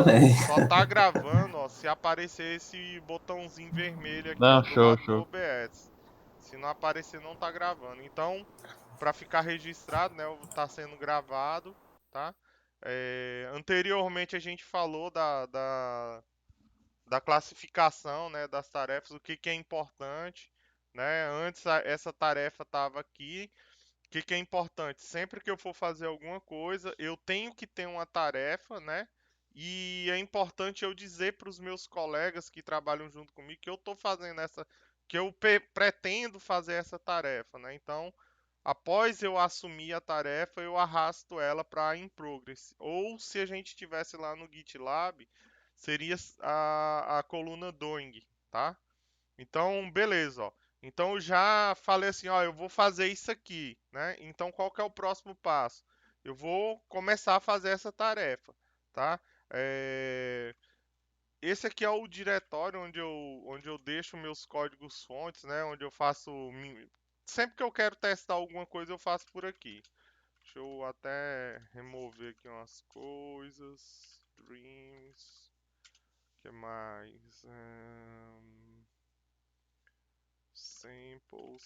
também. Só tá gravando, ó, se aparecer esse botãozinho vermelho aqui, ó, Não, do show, lado do show. OBS. Se não aparecer, não tá gravando. Então, para ficar registrado, né, tá sendo gravado, tá? Anteriormente a gente falou da classificação, né, das tarefas, o que que é importante, né? Antes essa tarefa estava aqui. O que que é importante? Sempre que eu for fazer alguma coisa, eu tenho que ter uma tarefa, né? E é importante eu dizer para os meus colegas que trabalham junto comigo que eu estou fazendo essa, que eu pretendo fazer essa tarefa, né? Então, após eu assumir a tarefa, eu arrasto ela para in progress. Ou se a gente tivesse lá no GitLab, seria a coluna doing, tá? Então, beleza, ó. Então eu já falei assim, ó, eu vou fazer isso aqui, né? Então qual que é o próximo passo? Eu vou começar a fazer essa tarefa, tá? É, Esse aqui é o diretório onde eu deixo meus códigos fontes, né? Onde eu faço sempre que eu quero testar alguma coisa eu faço por aqui. Deixa eu até remover aqui umas coisas. Dreams. O que mais? Sample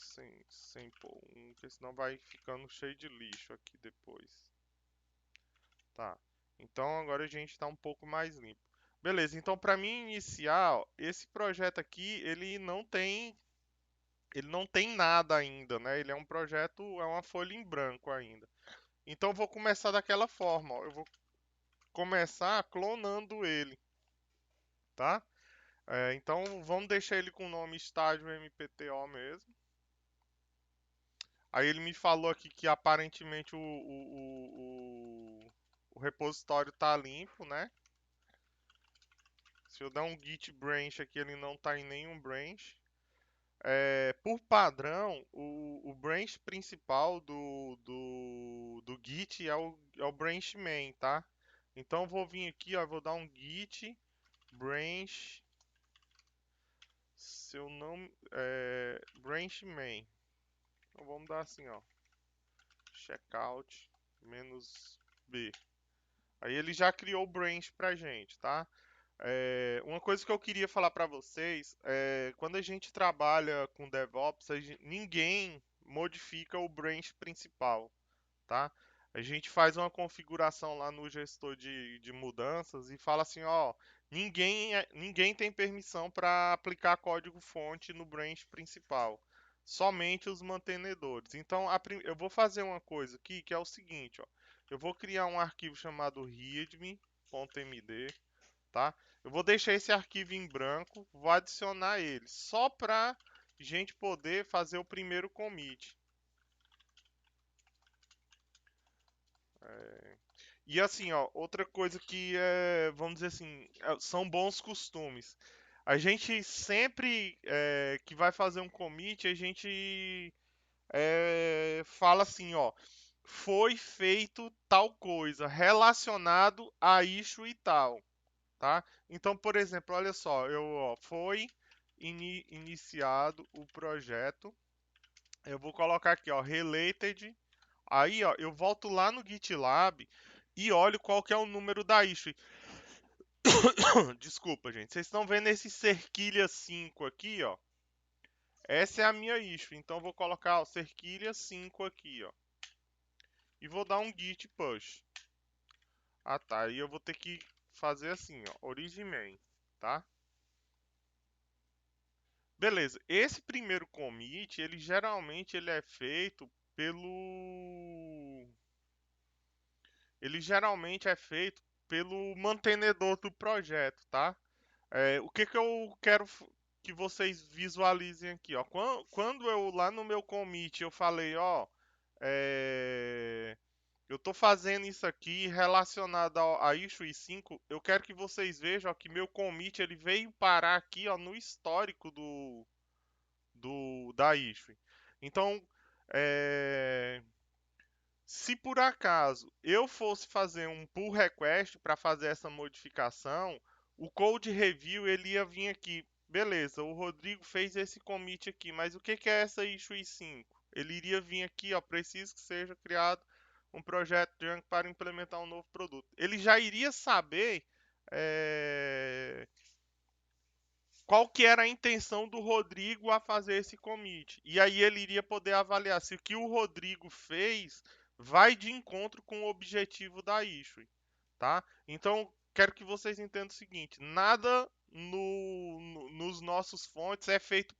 1, porque senão vai ficando cheio de lixo aqui depois. Tá. Então agora a gente está um pouco mais limpo. Beleza, então para mim iniciar, ó, esse projeto aqui, ele não tem nada ainda, né? Ele é um projeto, é uma folha em branco ainda. Então eu vou começar daquela forma, ó. Eu vou começar clonando ele, tá? Então vamos deixar ele com o nome estágio MPTO mesmo. Aí ele me falou aqui que aparentemente o repositório tá limpo, né? Se eu der um git branch aqui, ele não tá em nenhum branch. Por padrão, o branch principal do Git é o branch main, tá? Então eu vou vir aqui, ó, vou dar um git branch, se eu não, branch main. Então vamos dar assim, ó, checkout -b. Aí ele já criou o branch pra gente, tá? Uma coisa que eu queria falar para vocês é quando a gente trabalha com DevOps, ninguém modifica o branch principal, tá? A gente faz uma configuração lá no gestor de mudanças e fala assim, ó, ninguém tem permissão para aplicar código-fonte no branch principal, somente os mantenedores. Então, eu vou fazer uma coisa aqui que é o seguinte, ó, eu vou criar um arquivo chamado readme.md, tá? Eu vou deixar esse arquivo em branco, vou adicionar ele só para gente poder fazer o primeiro commit. E assim, ó, outra coisa que vamos dizer assim, são bons costumes. A gente sempre que vai fazer um commit, a gente fala assim, ó, foi feito tal coisa relacionado a issue e tal, tá? Então, por exemplo, olha só, foi iniciado o projeto. Eu vou colocar aqui, ó, related. Aí, ó, eu volto lá no GitLab e olho qual que é o número da issue. Desculpa, gente. Vocês estão vendo esse cerquilha 5 aqui, ó? Essa é a minha issue. Então eu vou colocar, ó, cerquilha 5 aqui, ó. E vou dar um git push. Ah, tá. Aí eu vou ter que fazer assim, ó, origin main, tá? Beleza. Esse primeiro commit, ele é feito pelo ele geralmente é feito pelo mantenedor do projeto, tá? O que que eu quero que vocês visualizem aqui, ó? Quando eu lá no meu commit eu falei, ó, eu estou fazendo isso aqui relacionado a issue 5, eu quero que vocês vejam ó, que meu commit ele veio parar aqui, ó, no histórico da issue. Então, é, se por acaso eu fosse fazer um pull request para fazer essa modificação, o code review ele ia vir aqui. Beleza, o Rodrigo fez esse commit aqui, mas o que que é essa issue 5? Ele iria vir aqui, ó, preciso que seja criado um projeto Django para implementar um novo produto. Ele já iria saber qual que era a intenção do Rodrigo a fazer esse commit. E aí ele iria poder avaliar se o que o Rodrigo fez vai de encontro com o objetivo da issue, tá? Então, quero que vocês entendam o seguinte: nada nos nossos fontes é feito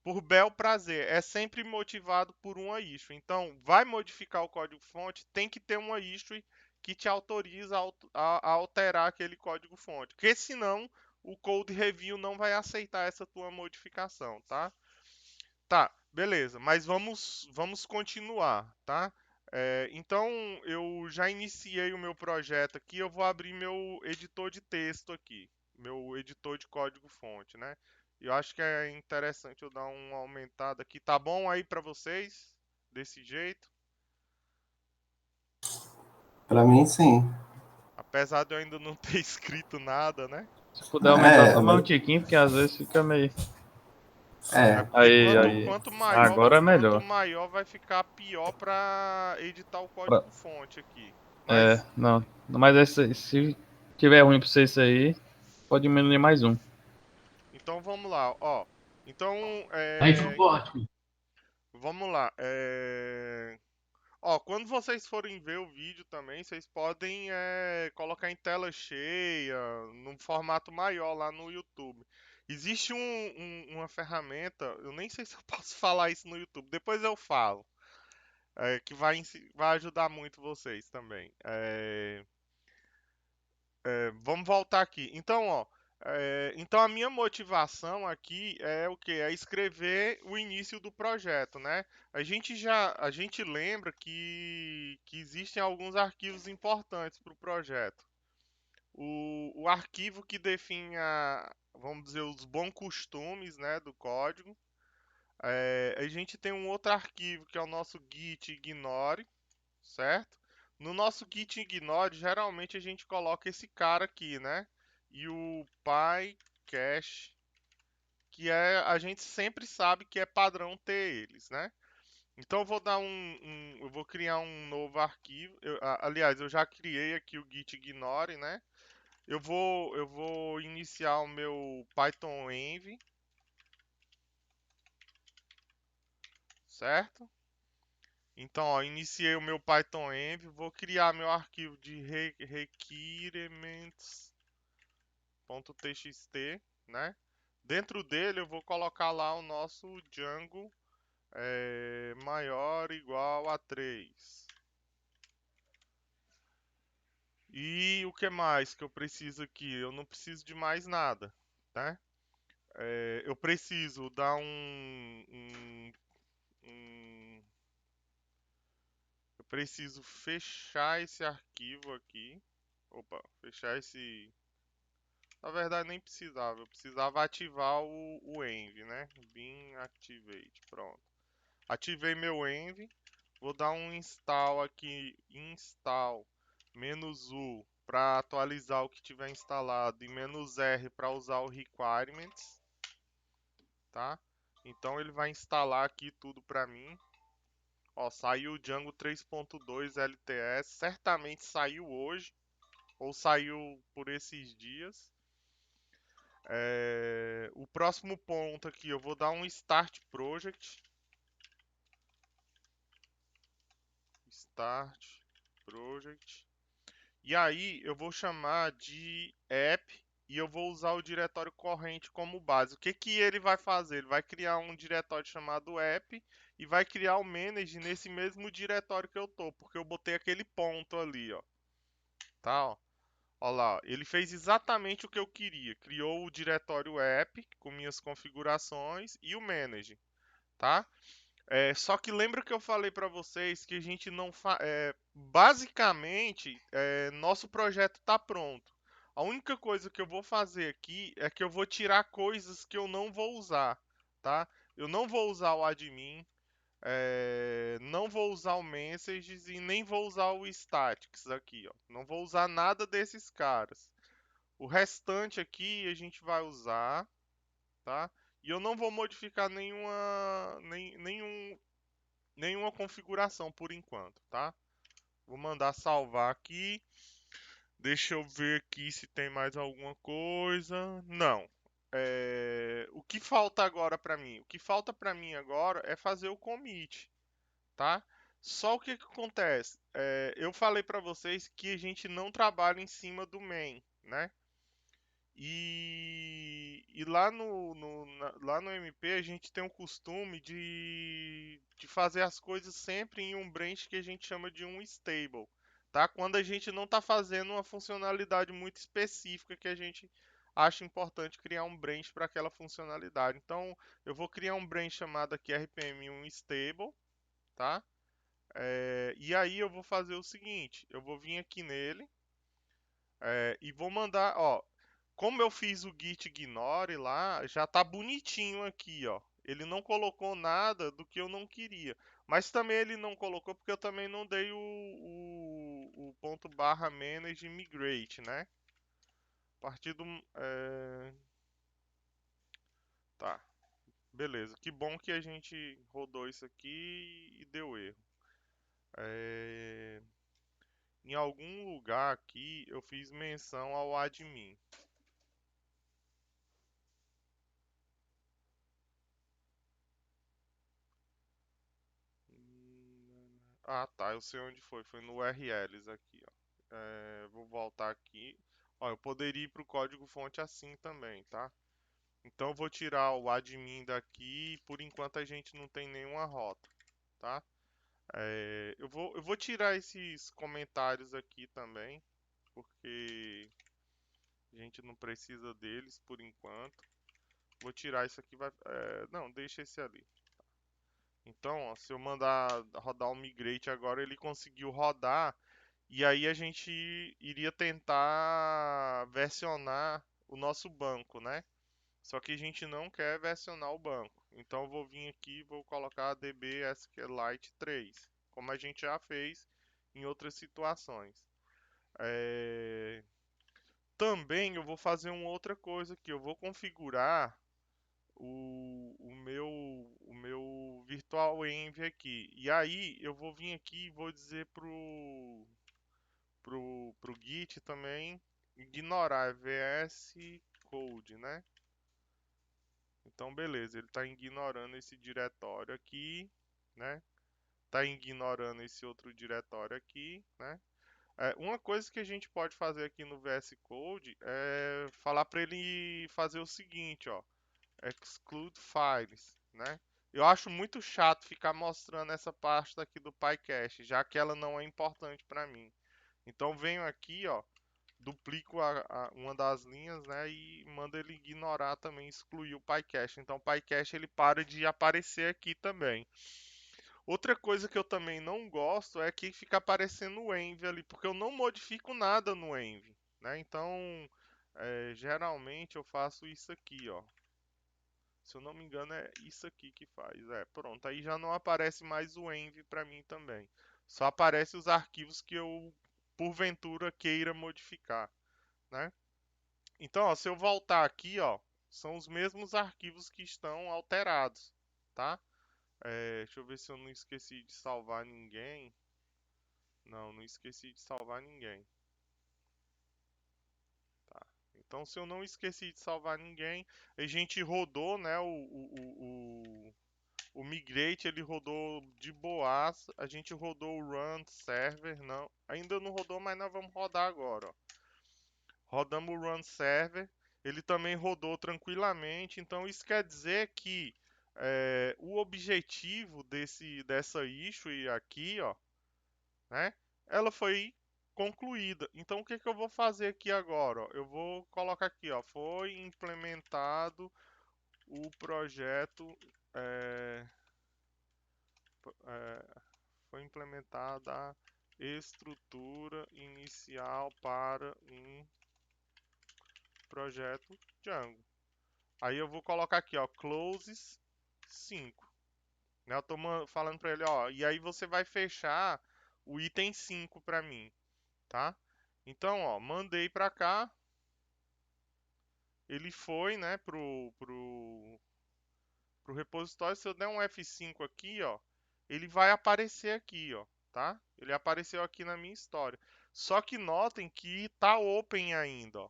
por bel prazer, é sempre motivado por uma issue. Então, vai modificar o código-fonte, tem que ter uma issue que te autoriza a alterar aquele código-fonte, porque senão o code review não vai aceitar essa tua modificação, tá? Tá, beleza, mas vamos continuar, tá? Então eu já iniciei o meu projeto aqui, eu vou abrir meu editor de texto aqui, meu editor de código-fonte, né? Eu acho que é interessante eu dar uma aumentada aqui. Tá bom aí pra vocês? Desse jeito? Para mim, sim. Apesar de eu ainda não ter escrito nada, né? Se puder aumentar só mais um Mas, tiquinho, porque às vezes fica meio. É é, porque Aí, quanto, aí. quanto maior Agora é quanto melhor. maior vai ficar pior para editar o Pra- código-fonte aqui. É, Mas não. Mas se tiver ruim pra você isso aí, pode diminuir mais um. então vamos lá, ó. Então Aí ficou ótimo. vamos lá. Ó, quando vocês forem ver o vídeo também, vocês podem colocar em tela cheia, num formato maior lá no YouTube. Existe uma ferramenta, eu nem sei se eu posso falar isso no YouTube, depois eu falo. Que vai ajudar muito vocês também. Vamos voltar aqui. Então, ó, então a minha motivação aqui é o que? É escrever o início do projeto, né? A gente lembra que existem alguns arquivos importantes para o projeto. O arquivo que define vamos dizer, os bons costumes, né, do código. A gente tem um outro arquivo que é o nosso git ignore, certo? No nosso git ignore, geralmente a gente coloca esse cara aqui, né? E o PyCache, que a gente sempre sabe que é padrão ter eles, né? Então eu vou dar eu vou criar um novo arquivo. Aliás, eu já criei aqui o git ignore, né? Eu vou iniciar o meu Python env, certo? Então, ó, iniciei o meu Python env, vou criar meu arquivo de requirements.txt, né? Dentro dele eu vou colocar lá o nosso Django maior ou igual a 3. E o que mais que eu preciso aqui? Eu não preciso de mais nada, né? Eu preciso dar eu preciso fechar esse arquivo aqui. Opa, fechar esse. Na verdade nem precisava, eu precisava ativar o env, né? Bin activate, pronto. Ativei meu env, vou dar um install aqui, install "-u" para atualizar o que tiver instalado e "-r" para usar o requirements, tá? Então ele vai instalar aqui tudo para mim. Ó, saiu o Django 3.2 LTS, certamente saiu hoje ou saiu por esses dias. O próximo ponto aqui, eu vou dar um Start Project. Start Project. E aí eu vou chamar de app e eu vou usar o diretório corrente como base. O que que ele vai fazer? Ele vai criar um diretório chamado app e vai criar o manage nesse mesmo diretório que eu tô, porque eu botei aquele ponto ali, ó. Tá, ó. Ó lá, ele fez exatamente o que eu queria. Criou o diretório app com minhas configurações e o manage, tá? Só que lembra que eu falei para vocês que a gente não basicamente, nosso projeto está pronto. A única coisa que eu vou fazer aqui é que eu vou tirar coisas que eu não vou usar, tá? Eu não vou usar o admin, não vou usar o messages e nem vou usar o statics aqui, ó. Não vou usar nada desses caras. O restante aqui a gente vai usar, tá? E eu não vou modificar nenhuma configuração por enquanto, tá? Vou mandar salvar aqui. Deixa eu ver aqui se tem mais alguma coisa. Não. o que falta agora para mim? O que falta para mim agora é fazer o commit, tá? Só o que que acontece? Eu falei para vocês que a gente não trabalha em cima do main, né? E lá lá no MP a gente tem o costume de fazer as coisas sempre em um branch que a gente chama de um stable, tá? Quando a gente não está fazendo uma funcionalidade muito específica que a gente acha importante criar um branch para aquela funcionalidade. Então eu vou criar um branch chamado aqui RPM1 stable, tá? E aí eu vou fazer o seguinte, eu vou vir aqui nele e vou mandar, ó, como eu fiz o git ignore lá, já tá bonitinho aqui, ó. Ele não colocou nada do que eu não queria. Mas também ele não colocou porque eu também não dei o ponto barra manage migrate, né? A partir do... Tá, beleza. Que bom que a gente rodou isso aqui e deu erro. Em algum lugar aqui eu fiz menção ao admin. Ah, tá, eu sei onde foi. Foi no URLs aqui, ó. Vou voltar aqui. Ó, eu poderia ir para o código-fonte assim também, tá? Então eu vou tirar o admin daqui. Por enquanto a gente não tem nenhuma rota, tá? Eu vou tirar esses comentários aqui também, porque a gente não precisa deles por enquanto. Vou tirar isso aqui, não, deixa esse ali. Então, ó, se eu mandar rodar o migrate agora, ele conseguiu rodar. E aí a gente iria tentar versionar o nosso banco, né? Só que a gente não quer versionar o banco. Então eu vou vir aqui e vou colocar DB SQLite 3, como a gente já fez em outras situações. Também eu vou fazer uma outra coisa aqui. Eu vou configurar o meu virtual env aqui. E aí eu vou vir aqui e vou dizer pro Git também ignorar VS Code, né? Então beleza, ele está ignorando esse diretório aqui, né? Está ignorando esse outro diretório aqui, né? Uma coisa que a gente pode fazer aqui no VS Code é falar para ele fazer o seguinte, ó, exclude files, né? Eu acho muito chato ficar mostrando essa parte daqui do PyCache, já que ela não é importante para mim. Então venho aqui, ó, duplico uma das linhas, né, e mando ele ignorar também, excluir o PyCache. Então o PyCache ele para de aparecer aqui também. Outra coisa que eu também não gosto é que fica aparecendo o env ali, porque eu não modifico nada no env, né? Então geralmente eu faço isso aqui, ó. Se eu não me engano é isso aqui que faz. Pronto, aí já não aparece mais o env para mim também. Só aparece os arquivos que eu porventura queira modificar, né? Então, ó, se eu voltar aqui, ó, são os mesmos arquivos que estão alterados, tá? Deixa eu ver se eu não esqueci de salvar ninguém. Não, não esqueci de salvar ninguém. Tá. Então, se eu não esqueci de salvar ninguém, a gente rodou, né, o migrate, ele rodou de boas. A gente rodou o run server, não, ainda não rodou, mas nós vamos rodar agora, ó. Rodamos o run server, ele também rodou tranquilamente. Então isso quer dizer que o objetivo dessa issue aqui, ó, né, ela foi concluída. Então o que que eu vou fazer aqui agora? Ó? Eu vou colocar aqui, ó, foi implementado o projeto, é, foi implementada a estrutura inicial para um projeto Django. Aí eu vou colocar aqui, ó, closes 5. Né? Eu tô falando para ele, ó, e aí você vai fechar o item 5 para mim, tá? Então, ó, mandei para cá. Ele foi, né, pro repositório. Se eu der um F5 aqui, ó, ele vai aparecer aqui, ó, tá? Ele apareceu aqui na minha história. Só que notem que tá open ainda, ó.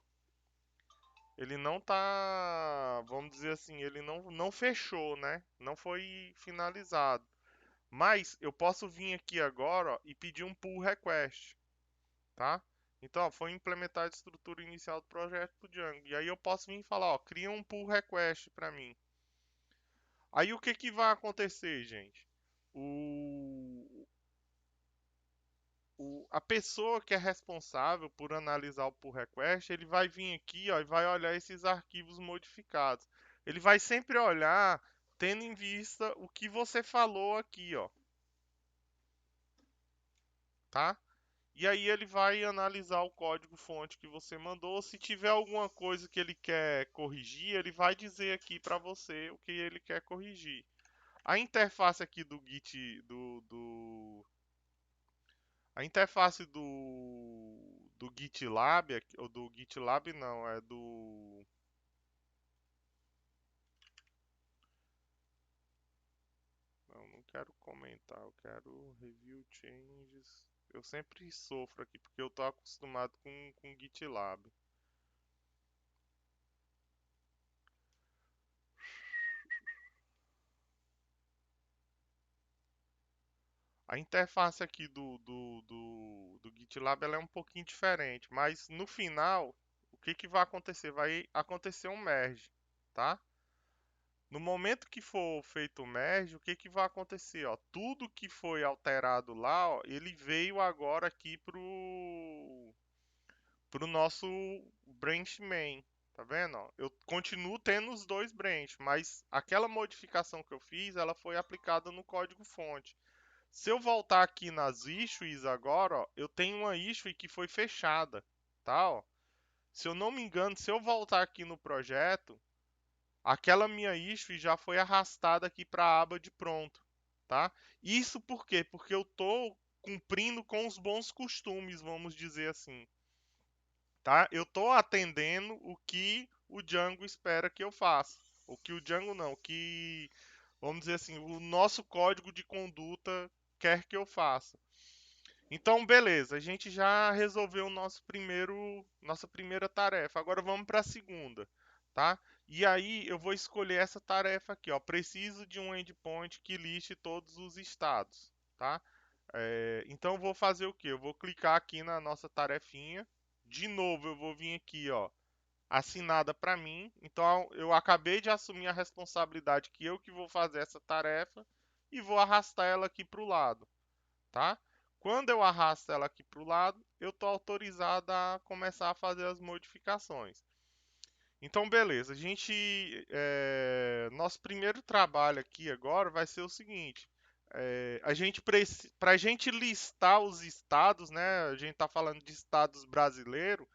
ele não tá, vamos dizer assim, ele não fechou, né? Não foi finalizado. Mas eu posso vir aqui agora, ó, e pedir um pull request, tá? Então, ó, foi implementada a estrutura inicial do projeto pro Django. E aí eu posso vir e falar, ó, cria um pull request para mim. Aí o que que vai acontecer, gente? O, a pessoa que é responsável por analisar o pull request, ele vai vir aqui, ó, e vai olhar esses arquivos modificados. Ele vai sempre olhar tendo em vista o que você falou aqui, ó, tá? E aí ele vai analisar o código-fonte que você mandou. Se tiver alguma coisa que ele quer corrigir, ele vai dizer aqui para você o que ele quer corrigir. A interface aqui do Git, a interface do GitLab, ou do GitLab não, é do... Não quero comentar, eu quero review changes. Eu sempre sofro aqui, porque eu tô acostumado com GitLab. A interface aqui do GitLab ela é um pouquinho diferente, mas no final, o que que vai acontecer? Vai acontecer um merge, tá? No momento que for feito o merge, o que que vai acontecer? Ó? Tudo que foi alterado lá, ó, ele veio agora aqui pro nosso branch main. Tá vendo? Ó? Eu continuo tendo os dois branch, mas aquela modificação que eu fiz, ela foi aplicada no código fonte. Se eu voltar aqui nas issues agora, ó, eu tenho uma issue que foi fechada, tá? Ó. Se eu não me engano, se eu voltar aqui no projeto, aquela minha issue já foi arrastada aqui para a aba de pronto, tá? Isso por quê? Porque eu estou cumprindo com os bons costumes, vamos dizer assim, tá? Eu estou atendendo o que o Django espera que eu faça. O que o Django não, o que, vamos dizer assim, o nosso código de conduta quer que eu faça. Então, beleza, a gente já resolveu nossa primeira tarefa. Agora vamos para a segunda, tá? E aí eu vou escolher essa tarefa aqui, ó. Preciso de um endpoint que liste todos os estados, tá? Então eu vou fazer o quê? Eu vou clicar aqui na nossa tarefinha. De novo, eu vou vir aqui, ó, assinada para mim. Então eu acabei de assumir a responsabilidade que eu que vou fazer essa tarefa e vou arrastar ela aqui para o lado, tá? Quando eu arrasto ela aqui para o lado, eu estou autorizado a começar a fazer as modificações. Então, beleza. Nosso primeiro trabalho aqui agora vai ser o seguinte: para a gente listar os estados, né? A gente está falando de estados brasileiros,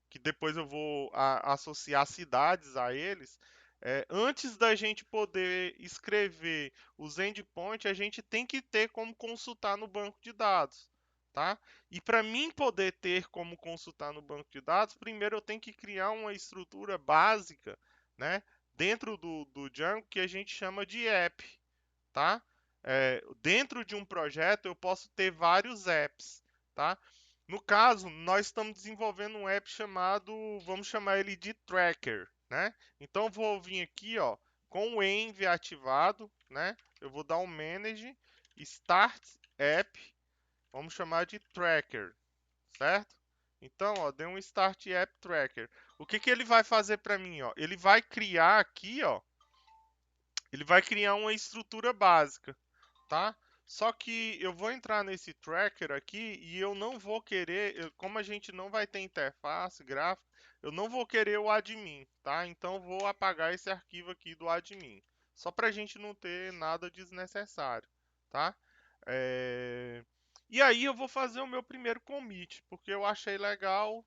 que depois eu vou associar cidades a eles. Antes da gente poder escrever os endpoints, a gente tem que ter como consultar no banco de dados, tá? E para mim poder ter como consultar no banco de dados, primeiro eu tenho que criar uma estrutura básica, né, dentro do Django que a gente chama de app, tá? Dentro de um projeto eu posso ter vários apps, tá? No caso, nós estamos desenvolvendo um app chamado, vamos chamar ele de Tracker, né? Então vou vir aqui, ó, com o env ativado, né? Eu vou dar um manage, start app, vamos chamar de Tracker, certo? Então, ó, deu um start app tracker. O que que ele vai fazer para mim, ó? Ele vai criar aqui, ó, ele vai criar uma estrutura básica, tá? Só que eu vou entrar nesse tracker aqui e eu não vou querer, como a gente não vai ter interface gráfica, eu não vou querer o admin, tá? Então vou apagar esse arquivo aqui do admin, só para a gente não ter nada desnecessário, tá? É, E aí eu vou fazer o meu primeiro commit, porque eu achei legal,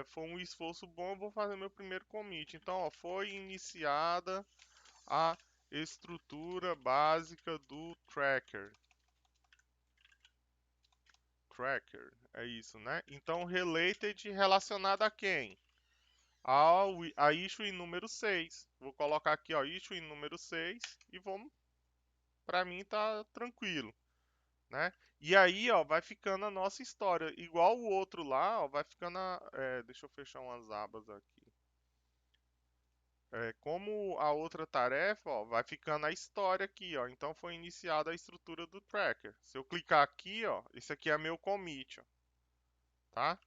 foi um esforço bom, eu vou fazer meu primeiro commit. Então, ó, foi iniciada a estrutura básica do tracker. Tracker, é isso, né? Então, related relacionado a quem? A issue número 6. Vou colocar aqui, ó, issue número 6 e vamos, para mim tá tranquilo, né? E aí, ó, vai ficando a nossa história. Igual o outro lá, ó, vai ficando deixa eu fechar umas abas aqui. como a outra tarefa, ó, vai ficando a história aqui, ó. Então foi iniciada a estrutura do tracker. Se eu clicar aqui, ó, esse aqui é meu commit, ó, tá?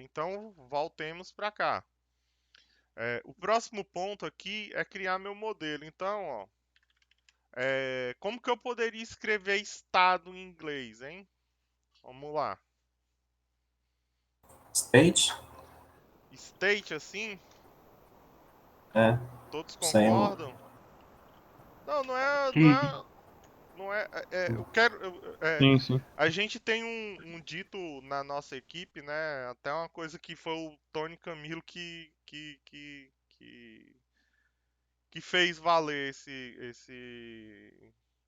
Então voltemos para cá. O próximo ponto aqui é criar meu modelo. Então, ó, como que eu poderia escrever estado em inglês, hein? Vamos lá. State? State assim, É, todos sem o. concordam? Não, não é, não Sim. é, não é, eu quero, Sim, sim. a gente tem um dito na nossa equipe, né? Até uma coisa que foi o Tony Camilo que fez valer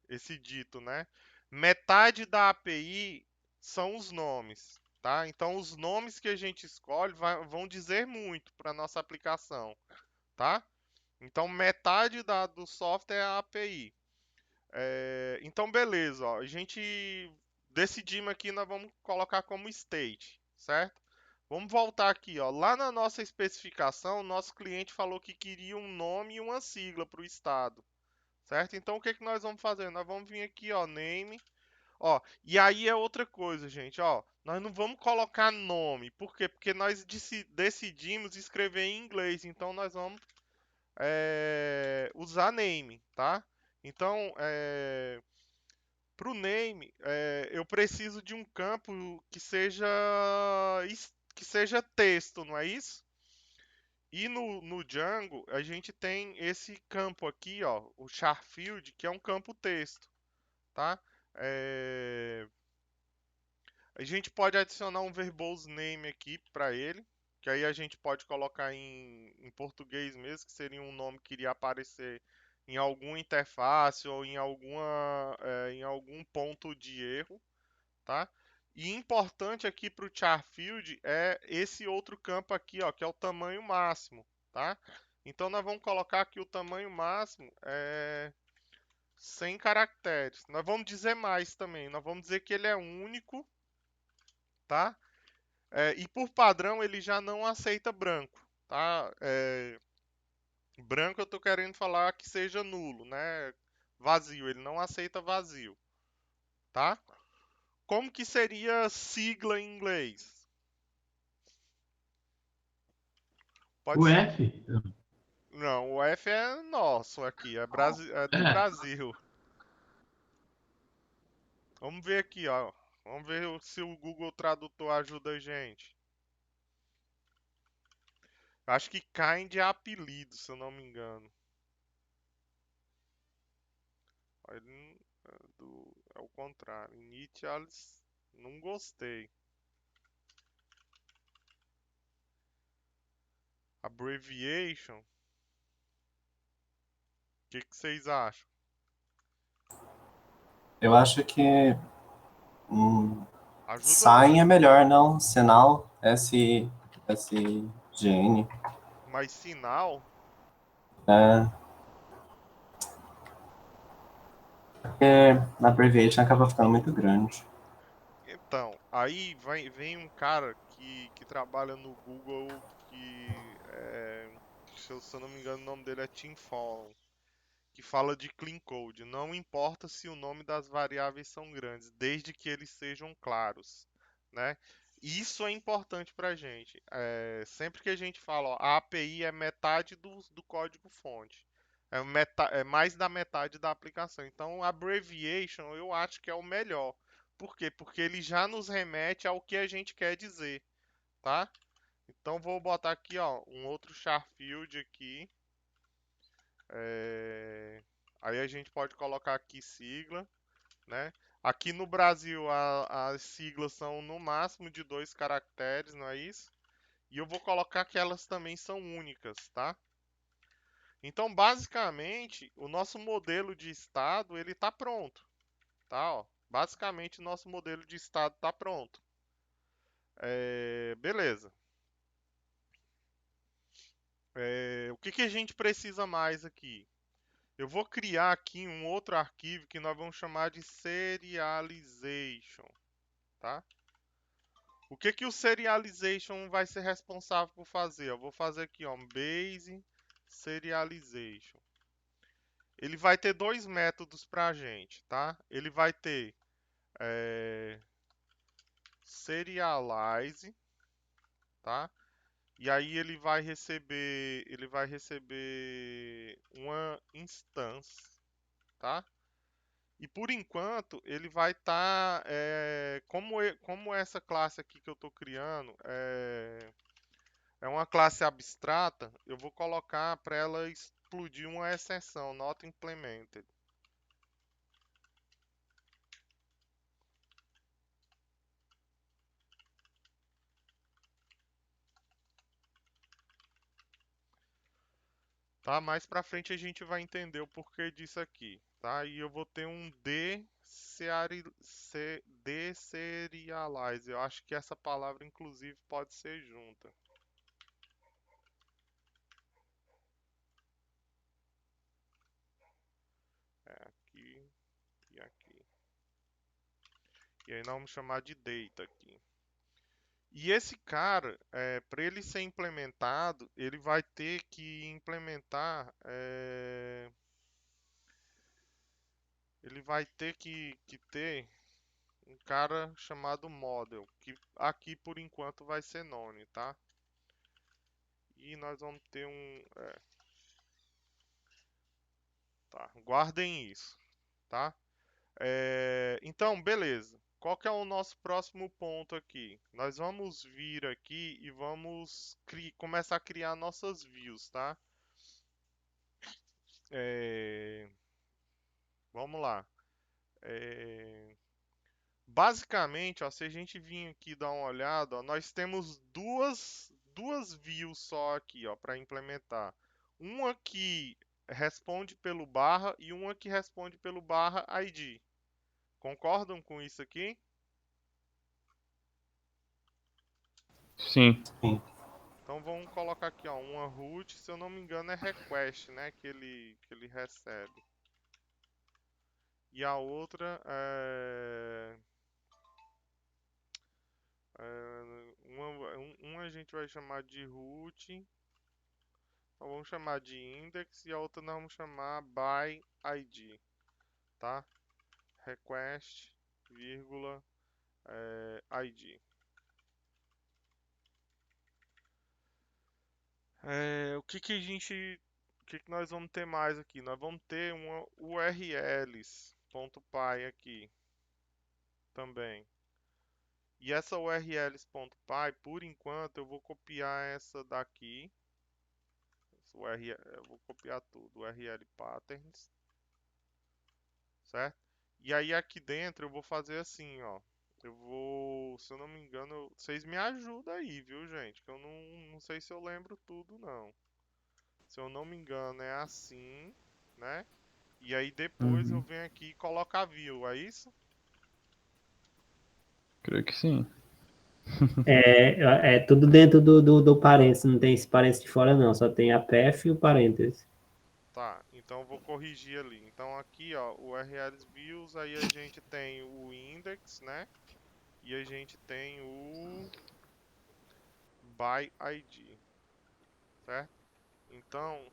esse dito, né? Metade da API são os nomes, tá? Então os nomes que a gente escolhe vão dizer muito para nossa aplicação, tá? Então metade do software é a API. Então beleza, ó, a gente decidimos aqui, nós vamos colocar como state, certo? Vamos voltar aqui, ó. Lá na nossa especificação, o nosso cliente falou que queria um nome e uma sigla para o estado, certo? Então o que que nós vamos fazer? Nós vamos vir aqui, ó, name, ó. E aí é outra coisa, gente, ó. Nós não vamos colocar nome, por quê? Porque nós decidimos escrever em inglês, então nós vamos usar name, tá? Então, para o name, eu preciso de um campo que seja texto, não é isso? E no Django, a gente tem esse campo aqui, ó, o char field, que é um campo texto, tá? É, A gente pode adicionar um verbose name aqui para ele, que aí a gente pode colocar em português mesmo, que seria um nome que iria aparecer em alguma interface ou em algum ponto de erro, tá? E importante aqui para o char field é esse outro campo aqui, ó, que é o tamanho máximo, tá? Então nós vamos colocar aqui o tamanho máximo 100 caracteres. Nós vamos dizer mais também, nós vamos dizer que ele é único, tá? E por padrão ele já não aceita branco, tá? Branco eu estou querendo falar que seja nulo, né? Vazio, ele não aceita vazio, tá? Como que seria sigla em inglês? Pode O ser. F? Não, o F é nosso aqui, é do É. Brasil. Vamos ver aqui, ó. Vamos ver se o Google Tradutor ajuda a gente. Acho que kind é apelido, se eu não me engano. É o contrário. Initials, não gostei. Abbreviation, o que vocês acham? Eu acho que Ajuda sign é muito. melhor, não? Sinal, SGN. Mas sinal, É, porque na abbreviation acaba ficando muito grande. então, aí vem um cara que trabalha no Google se eu não me engano, o nome dele é Tim Fallon, que fala de clean code. Não importa se o nome das variáveis são grandes, desde que eles sejam claros, né? Isso é importante para a gente. Sempre que a gente fala, ó, a API é metade do código-fonte. É mais da metade da aplicação. Então, abbreviation eu acho que é o melhor. Por quê? Porque ele já nos remete ao que a gente quer dizer, tá? Então, vou botar aqui, ó, um outro char field aqui. Aí a gente pode colocar aqui sigla, né? Aqui no Brasil as siglas são no máximo de 2 caracteres, não é isso? E eu vou colocar que elas também são únicas, tá? Então, basicamente, o nosso modelo de estado ele está pronto, tá? Ó, basicamente, o nosso modelo de estado está pronto. Beleza. O que a gente precisa mais aqui? Eu vou criar aqui um outro arquivo que nós vamos chamar de serialization, tá? O que o serialization vai ser responsável por fazer? Eu vou fazer aqui, ó, base serialization. Ele vai ter dois métodos para a gente, tá? Ele vai ter serialize, tá? E aí ele vai receber uma instância, tá? E por enquanto ele vai estar, como essa classe aqui que eu estou criando é uma classe abstrata, eu vou colocar para ela explodir uma exceção, not implemented. Tá? Mais pra frente a gente vai entender o porquê disso aqui, tá? E eu vou ter um deserialize. Eu acho que essa palavra, inclusive, pode ser junta. Aqui e aqui. E aí nós vamos chamar de data aqui. E esse cara, para ele ser implementado, ele vai ter que implementar... ele vai ter que ter um cara chamado model, que aqui por enquanto vai ser none, tá? E nós vamos ter tá, guardem isso, tá? Então, beleza. Qual que é o nosso próximo ponto aqui? Nós vamos vir aqui e vamos começar a criar nossas views, tá? Vamos lá. Basicamente, ó, se a gente vir aqui dar uma olhada, ó, nós temos duas views só aqui, ó, para implementar. Uma que responde pelo barra e uma que responde pelo barra ID. Concordam com isso aqui? Sim. Então vamos colocar aqui, ó, uma root, se eu não me engano é request, né, que ele recebe. E a outra uma a gente vai chamar de root, então vamos chamar de index, e a outra nós vamos chamar by ID, tá? Request, vírgula, ID. O que que nós vamos ter mais aqui? Nós vamos ter uma urls.py aqui também. E essa urls.py, por enquanto, eu vou copiar essa daqui. Eu vou copiar tudo, url patterns, certo? E aí aqui dentro eu vou fazer assim, ó. Eu vou, se eu não me engano, vocês me ajudam aí, viu, gente? Que eu não sei se eu lembro tudo, não. Se eu não me engano, é assim, né? E aí depois eu venho aqui e coloco a view, é isso? Creio que sim. É tudo dentro do parênteses, não tem esse parênteses de fora, não. Só tem a PF e o parênteses. Tá, então eu vou corrigir ali. Então aqui, ó, o URLs views, aí a gente tem o index, né? E a gente tem o by ID, certo? Então,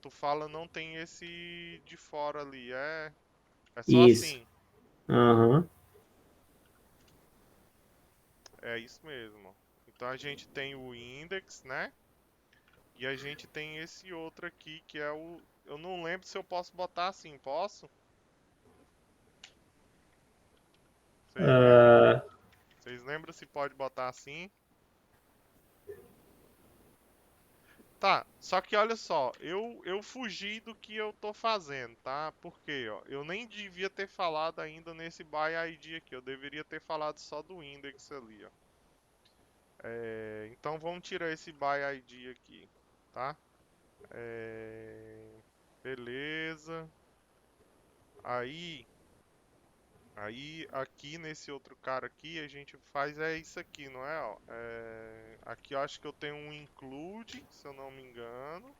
tu fala não tem esse de fora ali, é só Isso. assim. Aham. É isso mesmo. Então a gente tem o index, né? E a gente tem esse outro aqui que é o... Eu não lembro se eu posso botar assim, posso? Vocês lembram? Vocês lembram se pode botar assim? Tá, só que olha só, eu fugi do que eu tô fazendo, tá? Porque, ó, eu nem devia ter falado ainda nesse by ID aqui, eu deveria ter falado só do index ali, ó. Então vamos tirar esse by ID aqui, tá? Beleza. Aí aqui nesse outro cara aqui a gente faz isso aqui, não é? Ó, aqui eu acho que eu tenho um include, se eu não me engano,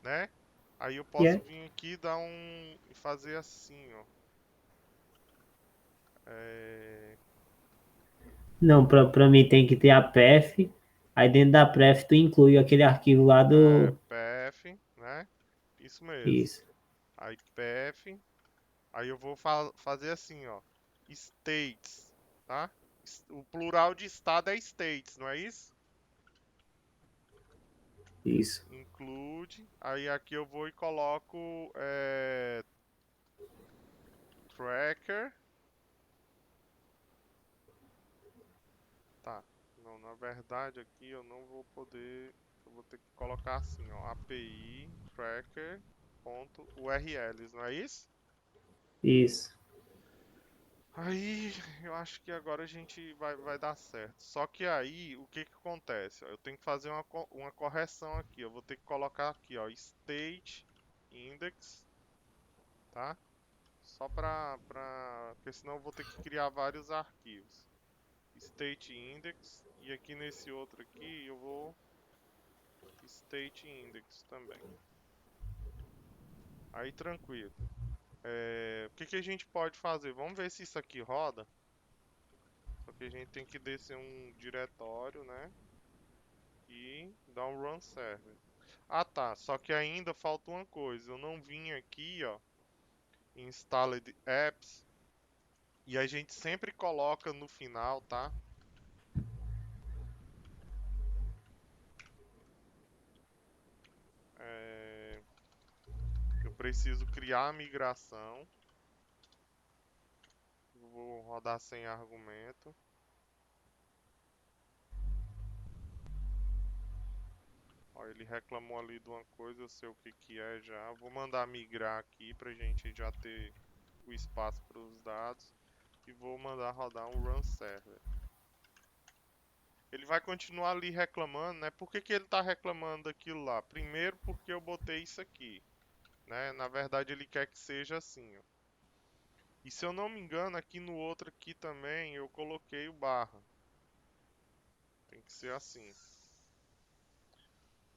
né? Aí eu posso vir aqui e dar e fazer assim, ó. Não, pra mim tem que ter a PF. Aí dentro da PF tu inclui aquele arquivo lá do... PF Isso mesmo. Isso. Aí path. Aí eu vou fazer assim, ó. States, tá? O plural de estado é states, não é isso? Isso. Include. Aí aqui eu vou e coloco tracker. Tá. Não, na verdade aqui eu não vou poder. Eu vou ter que colocar assim, ó. API tracker.urls, não é isso? Isso. Aí eu acho que agora a gente vai dar certo. Só que aí o que que acontece? Ó, eu tenho que fazer uma correção aqui. Eu vou ter que colocar aqui, ó, state index, tá? Só porque senão eu vou ter que criar vários arquivos. State index e aqui nesse outro aqui eu vou state index também. Aí tranquilo. O que que a gente pode fazer? Vamos ver se isso aqui roda. Só que a gente tem que descer um diretório, né? E dar um run server. Ah tá, só que ainda falta uma coisa. Eu não vim aqui, ó, em installed apps. E a gente sempre coloca no final, tá? Eu preciso criar a migração. Vou rodar sem argumento. Ó, ele reclamou ali de uma coisa, eu sei o que que é já. Vou mandar migrar aqui pra gente já ter o espaço para os dados. E vou mandar rodar um run server. Ele vai continuar ali reclamando, né? Por que que ele tá reclamando daquilo lá? Primeiro porque eu botei isso aqui, né? Na verdade ele quer que seja assim, ó. E se eu não me engano, aqui no outro aqui também eu coloquei o barra. Tem que ser assim.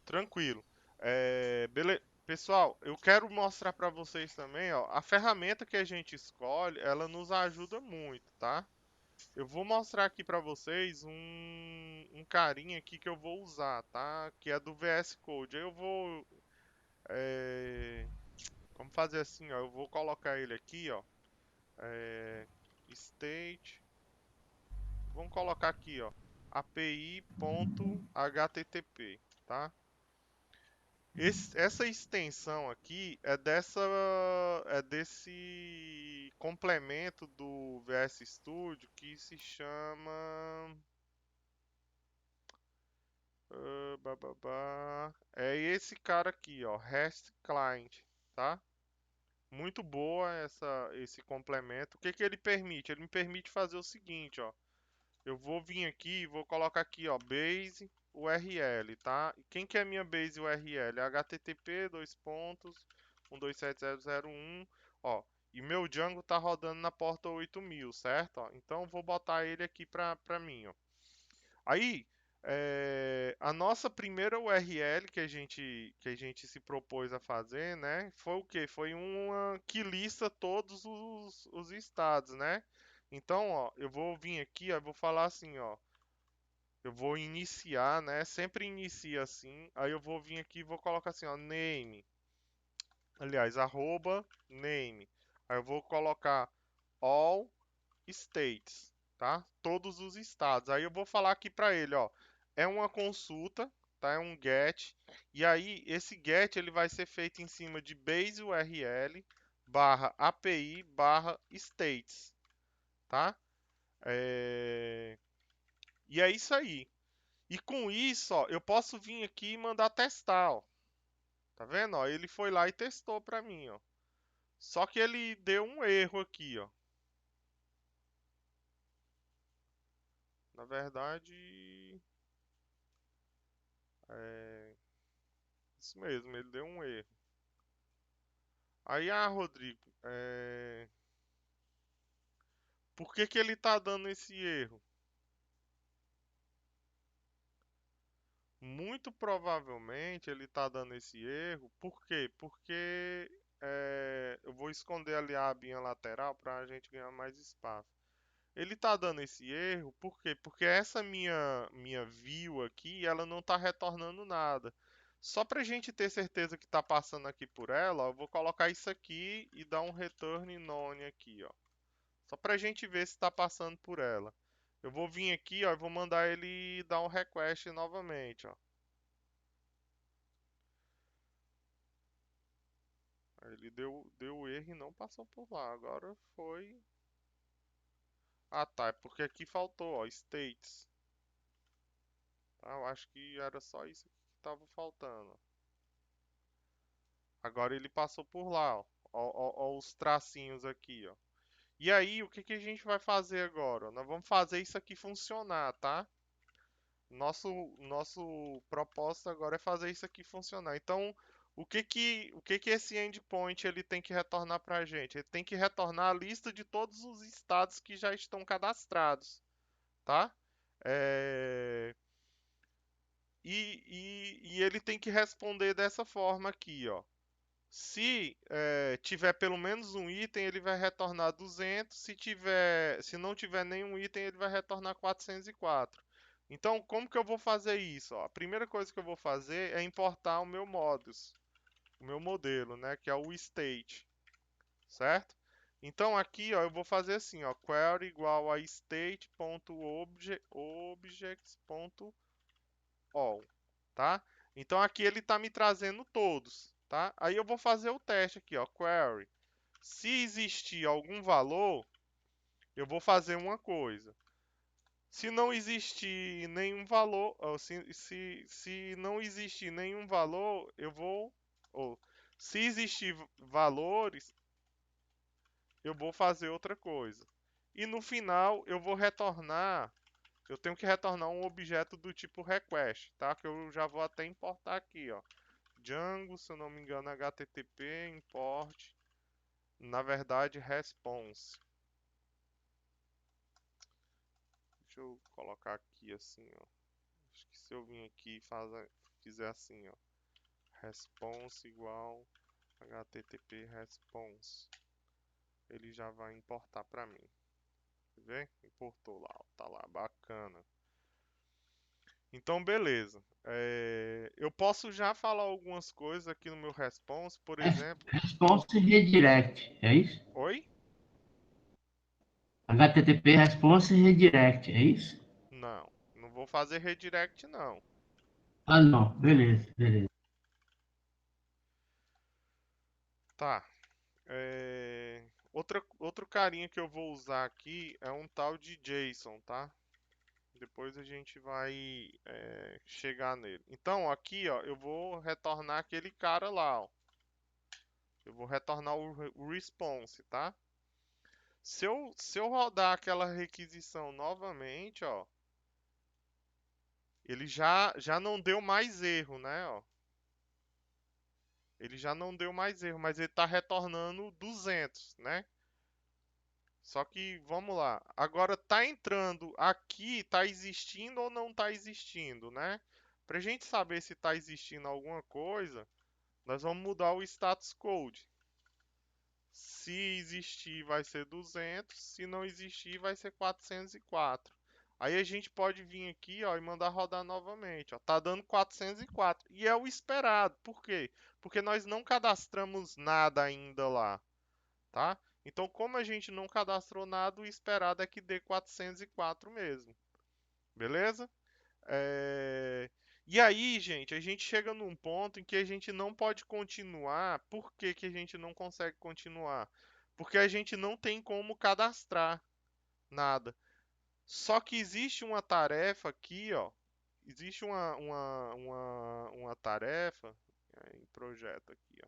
Tranquilo. Pessoal, eu quero mostrar para vocês também, ó, a ferramenta que a gente escolhe, ela nos ajuda muito, tá? Eu vou mostrar aqui para vocês um carinha aqui que eu vou usar, tá? Que é do VS Code. Aí eu vou, vamos fazer assim, ó. Eu vou colocar ele aqui, ó. State. Vamos colocar aqui, ó. API.http, tá? Essa extensão aqui é desse complemento do VS Studio que se chama é esse cara aqui, ó, REST Client, tá? Muito boa esse complemento. O que que ele permite? Ele me permite fazer o seguinte, ó. Eu vou vir aqui e vou colocar aqui, ó, base URL, tá? E quem que é a minha base URL? HTTP, 127.127.001, ó. E meu Django tá rodando na porta 8000, certo? Ó, então eu vou botar ele aqui pra mim, ó. Aí, a nossa primeira URL que a gente se propôs a fazer, né? Foi o quê? Foi uma que lista todos os estados, né? Então, ó, eu vou vir aqui, ó, eu vou falar assim, ó. Eu vou iniciar, né? Sempre inicia assim. Aí eu vou vir aqui e vou colocar assim, ó, name. Aliás, arroba name. Aí eu vou colocar all states, tá? Todos os estados. Aí eu vou falar aqui para ele, ó, é uma consulta, tá? É um get. E aí esse get ele vai ser feito em cima de base URL barra API barra states, tá? E é isso aí. E com isso, ó, eu posso vir aqui e mandar testar, ó. Tá vendo? Ó, ele foi lá e testou para mim, ó. Só que ele deu um erro aqui, ó. Na verdade, é isso mesmo, ele deu um erro. Aí, Rodrigo, por que que ele tá dando esse erro? Muito provavelmente ele tá dando esse erro, por quê? Porque eu vou esconder ali a abinha lateral para a gente ganhar mais espaço. Ele tá dando esse erro, por quê? Porque essa minha view aqui, ela não tá retornando nada. Só para a gente ter certeza que está passando aqui por ela, ó, eu vou colocar isso aqui e dar um return none aqui, ó. Só para a gente ver se está passando por ela. Eu vou vir aqui, ó, e vou mandar ele dar um request novamente, ó. Aí ele deu erro e não passou por lá. Agora foi... Ah, tá. É porque aqui faltou, ó, states. Tá? Eu acho que era só isso aqui que estava faltando. Agora ele passou por lá, ó. Ó os tracinhos aqui, ó. E aí, o que que a gente vai fazer agora? Nós vamos fazer isso aqui funcionar, tá? Nosso propósito agora é fazer isso aqui funcionar. Então, o que que esse endpoint ele tem que retornar para a gente? Ele tem que retornar a lista de todos os estados que já estão cadastrados, tá? É, e ele tem que responder dessa forma aqui, ó. Se tiver pelo menos um item, ele vai retornar 200. Se não tiver nenhum item, ele vai retornar 404. Então, como que eu vou fazer isso? Ó, a primeira coisa que eu vou fazer é importar o meu modus, o meu modelo, né, que é o state, certo? Então aqui, ó, eu vou fazer assim, ó, query igual a state.objects.all, tá? Então aqui ele está me trazendo todos, tá? Aí eu vou fazer o teste aqui, ó, query. Se existir algum valor, eu vou fazer uma coisa. Se não existir nenhum valor, ou se não existir nenhum valor, eu vou, ou se existir valores, eu vou fazer outra coisa. E no final eu vou retornar, eu tenho que retornar um objeto do tipo request, tá? Que eu já vou até importar aqui, ó. Django, se eu não me engano, HTTP import, na verdade response. Deixa eu colocar aqui assim, ó. Acho que se eu vir aqui e fizer assim, ó, response igual HTTP response, ele já vai importar para mim. Quer ver? Importou lá, ó, tá lá, bacana. Então, beleza. Eu posso já falar algumas coisas aqui no meu response, por exemplo. Response redirect, é isso? Oi? HTTP response redirect, é isso? Não, não vou fazer redirect não. Ah, não. Beleza, beleza. Tá. Outro carinha que eu vou usar aqui é um tal de JSON, tá? Depois a gente vai chegar nele. Então aqui, ó, eu vou retornar aquele cara lá, ó. Eu vou retornar o response, tá? Se eu rodar aquela requisição novamente, ó, ele já não deu mais erro, né, ó. Ele já não deu mais erro, mas ele está retornando 200, né? Só que, vamos lá. Agora tá entrando aqui, tá existindo ou não tá existindo, né? Pra gente saber se tá existindo alguma coisa, nós vamos mudar o status code. Se existir vai ser 200, se não existir vai ser 404. Aí a gente pode vir aqui, ó, e mandar rodar novamente, ó. Tá dando 404 e é o esperado. Por quê? Porque nós não cadastramos nada ainda lá, tá? Então, como a gente não cadastrou nada, o esperado é que dê 404 mesmo. Beleza? E aí, gente, a gente chega num ponto em que a gente não pode continuar. Por que que a gente não consegue continuar? Porque a gente não tem como cadastrar nada. Só que existe uma tarefa aqui, ó. Existe uma tarefa em projeto aqui, ó.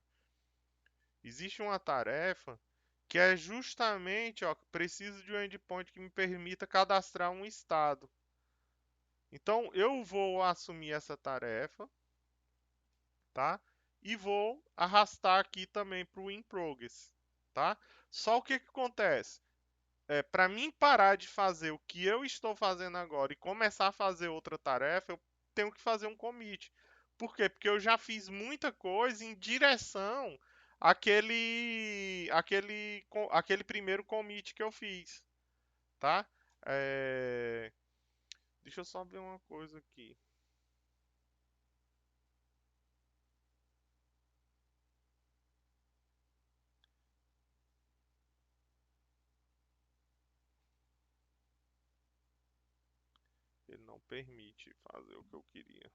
Existe uma tarefa que é justamente, ó, preciso de um endpoint que me permita cadastrar um estado. Então eu vou assumir essa tarefa, tá? E vou arrastar aqui também para o in progress, tá? Só o que que acontece? Para mim parar de fazer o que eu estou fazendo agora e começar a fazer outra tarefa, eu tenho que fazer um commit. Por quê? Porque eu já fiz muita coisa em direção àquele primeiro commit que eu fiz, tá? É, Deixa eu só ver uma coisa aqui. Ele não permite fazer o que eu queria.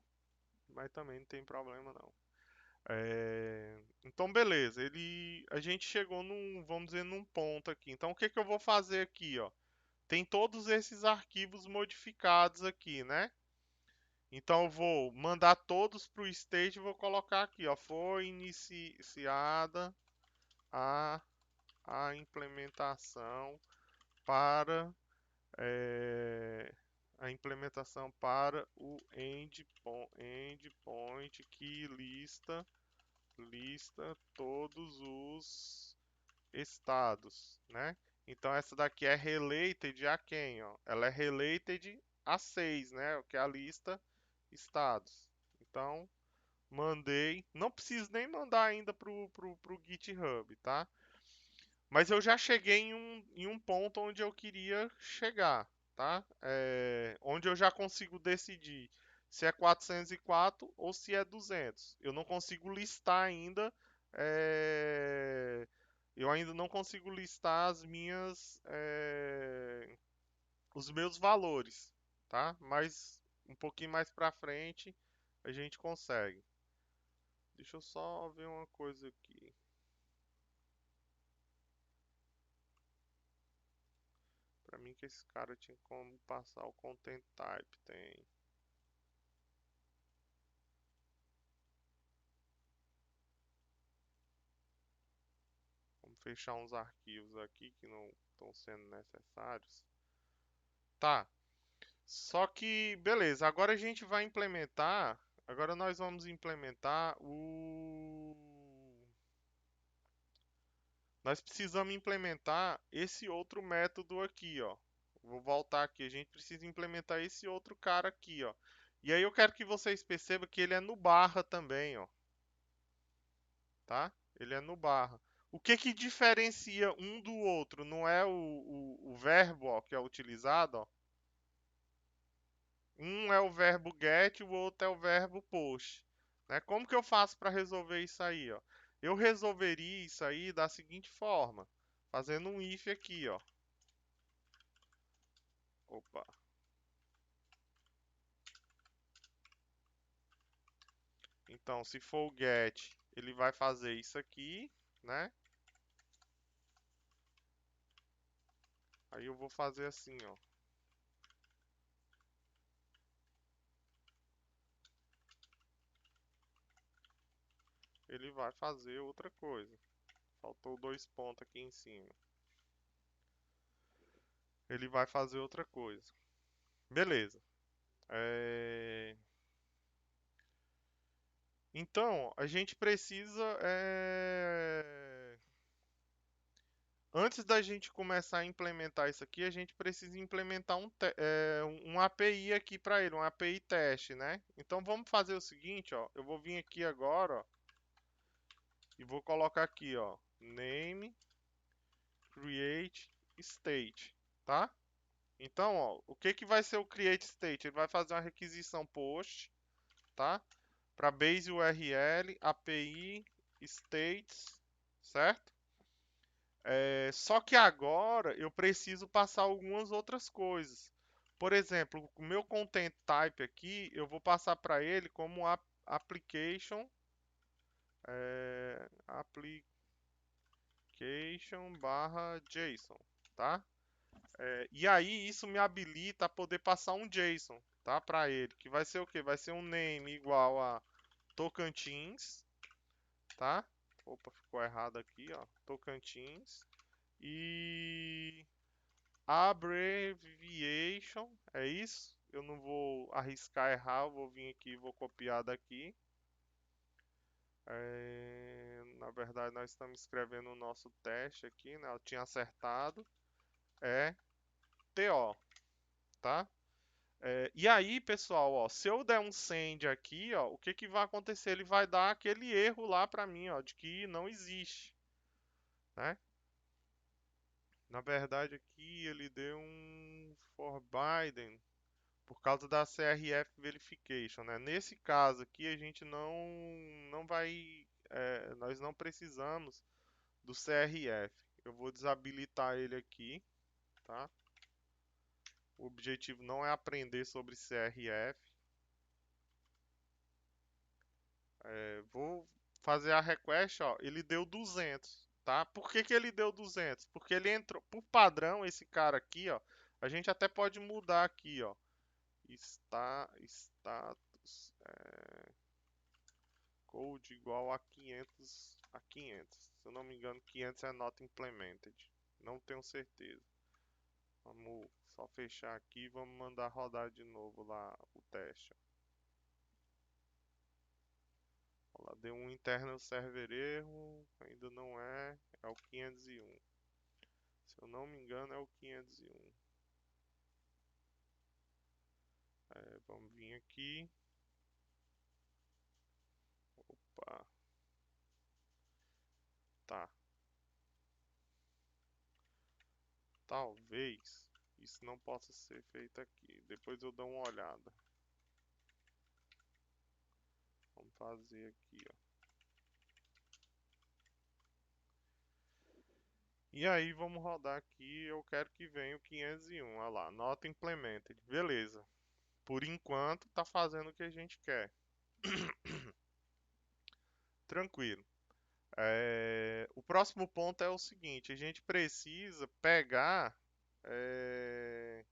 Mas também não tem problema não. Então beleza, a gente chegou num, vamos dizer, num ponto aqui. Então o que que eu vou fazer aqui, ó? Tem todos esses arquivos modificados aqui, né? Então eu vou mandar todos para o state e vou colocar aqui, ó, foi iniciada a, a implementação para a implementação para o endpoint que lista todos os estados, né? Então essa daqui é related a quem, ó? Ela é related a 6, né? Que é a lista estados. Então mandei, não preciso nem mandar ainda pro GitHub, tá? Mas eu já cheguei em um ponto onde eu queria chegar, tá? Onde eu já consigo decidir se é 404 ou se é 200. Eu não consigo listar ainda, eu ainda não consigo listar os meus valores, tá? Mas um pouquinho mais pra frente a gente consegue. Deixa eu só ver uma coisa aqui. Pra mim que esse cara tinha como passar o content type, tem. Vamos fechar uns arquivos aqui que não estão sendo necessários. Tá. Só que, beleza, agora a gente vai implementar. Agora nós vamos implementar o. Nós precisamos implementar esse outro método aqui, ó. Vou voltar aqui. A gente precisa implementar esse outro cara aqui, ó. E aí eu quero que vocês percebam que ele é no barra também, ó. Tá? Ele é no barra. O que que diferencia um do outro? Não é o verbo, ó, que é utilizado, ó. Um é o verbo get, o outro é o verbo post. Né? Como que eu faço para resolver isso aí, ó? Eu resolveria isso aí da seguinte forma, fazendo um if aqui, ó. Opa. Então, se for o get, ele vai fazer isso aqui, né? Aí eu vou fazer assim, ó. Ele vai fazer outra coisa. Faltou 2 pontos aqui em cima. Ele vai fazer outra coisa. Beleza. Então, a gente precisa. Antes da gente começar a implementar isso aqui, a gente precisa implementar um API aqui para ele, um API teste, né? Então vamos fazer o seguinte, ó. Eu vou vir aqui agora, ó, e vou colocar aqui, ó, name create state, tá? Então, ó, o que que vai ser o create state? Ele vai fazer uma requisição post, tá? Para base URL, API, states, certo? Só que agora eu preciso passar algumas outras coisas. Por exemplo, o meu content type aqui, eu vou passar para ele como application, barra JSON, tá? E aí isso me habilita a poder passar um JSON, tá? Para ele, que vai ser o quê? Vai ser um name igual a Tocantins, tá? Opa, ficou errado aqui, ó. Tocantins. E abbreviation, é isso? Eu não vou arriscar errar, eu vou vir aqui e vou copiar daqui. Na verdade, nós estamos escrevendo o nosso teste aqui, né? Eu tinha acertado. É TO, tá? E aí, pessoal, ó, se eu der um send aqui, ó, o que que vai acontecer? Ele vai dar aquele erro lá para mim, ó, de que não existe, né? Na verdade, aqui ele deu um forbidden por causa da CRF verification, né? Nesse caso aqui a gente não vai, nós não precisamos do CRF. Eu vou desabilitar ele aqui, tá? O objetivo não é aprender sobre CRF. Vou fazer a request, ó, ele deu 200, tá? Por que que ele deu 200? Porque ele entrou, por padrão, esse cara aqui, ó, a gente até pode mudar aqui, ó, status, code igual a 500. Se eu não me engano, 500 é not implemented. Não tenho certeza. Vamos só fechar aqui e vamos mandar rodar de novo lá o teste. Ó, lá deu um internal server erro, ainda não é, é o 501. Se eu não me engano, é o 501. Vamos vir aqui. Opa. Tá. Talvez isso não possa ser feito aqui. Depois eu dou uma olhada. Vamos fazer aqui, ó. E aí vamos rodar aqui. Eu quero que venha o 501. Olha lá, not implemented. Beleza. Por enquanto tá fazendo o que a gente quer. Tranquilo. O próximo ponto é o seguinte: a gente precisa pegar. é,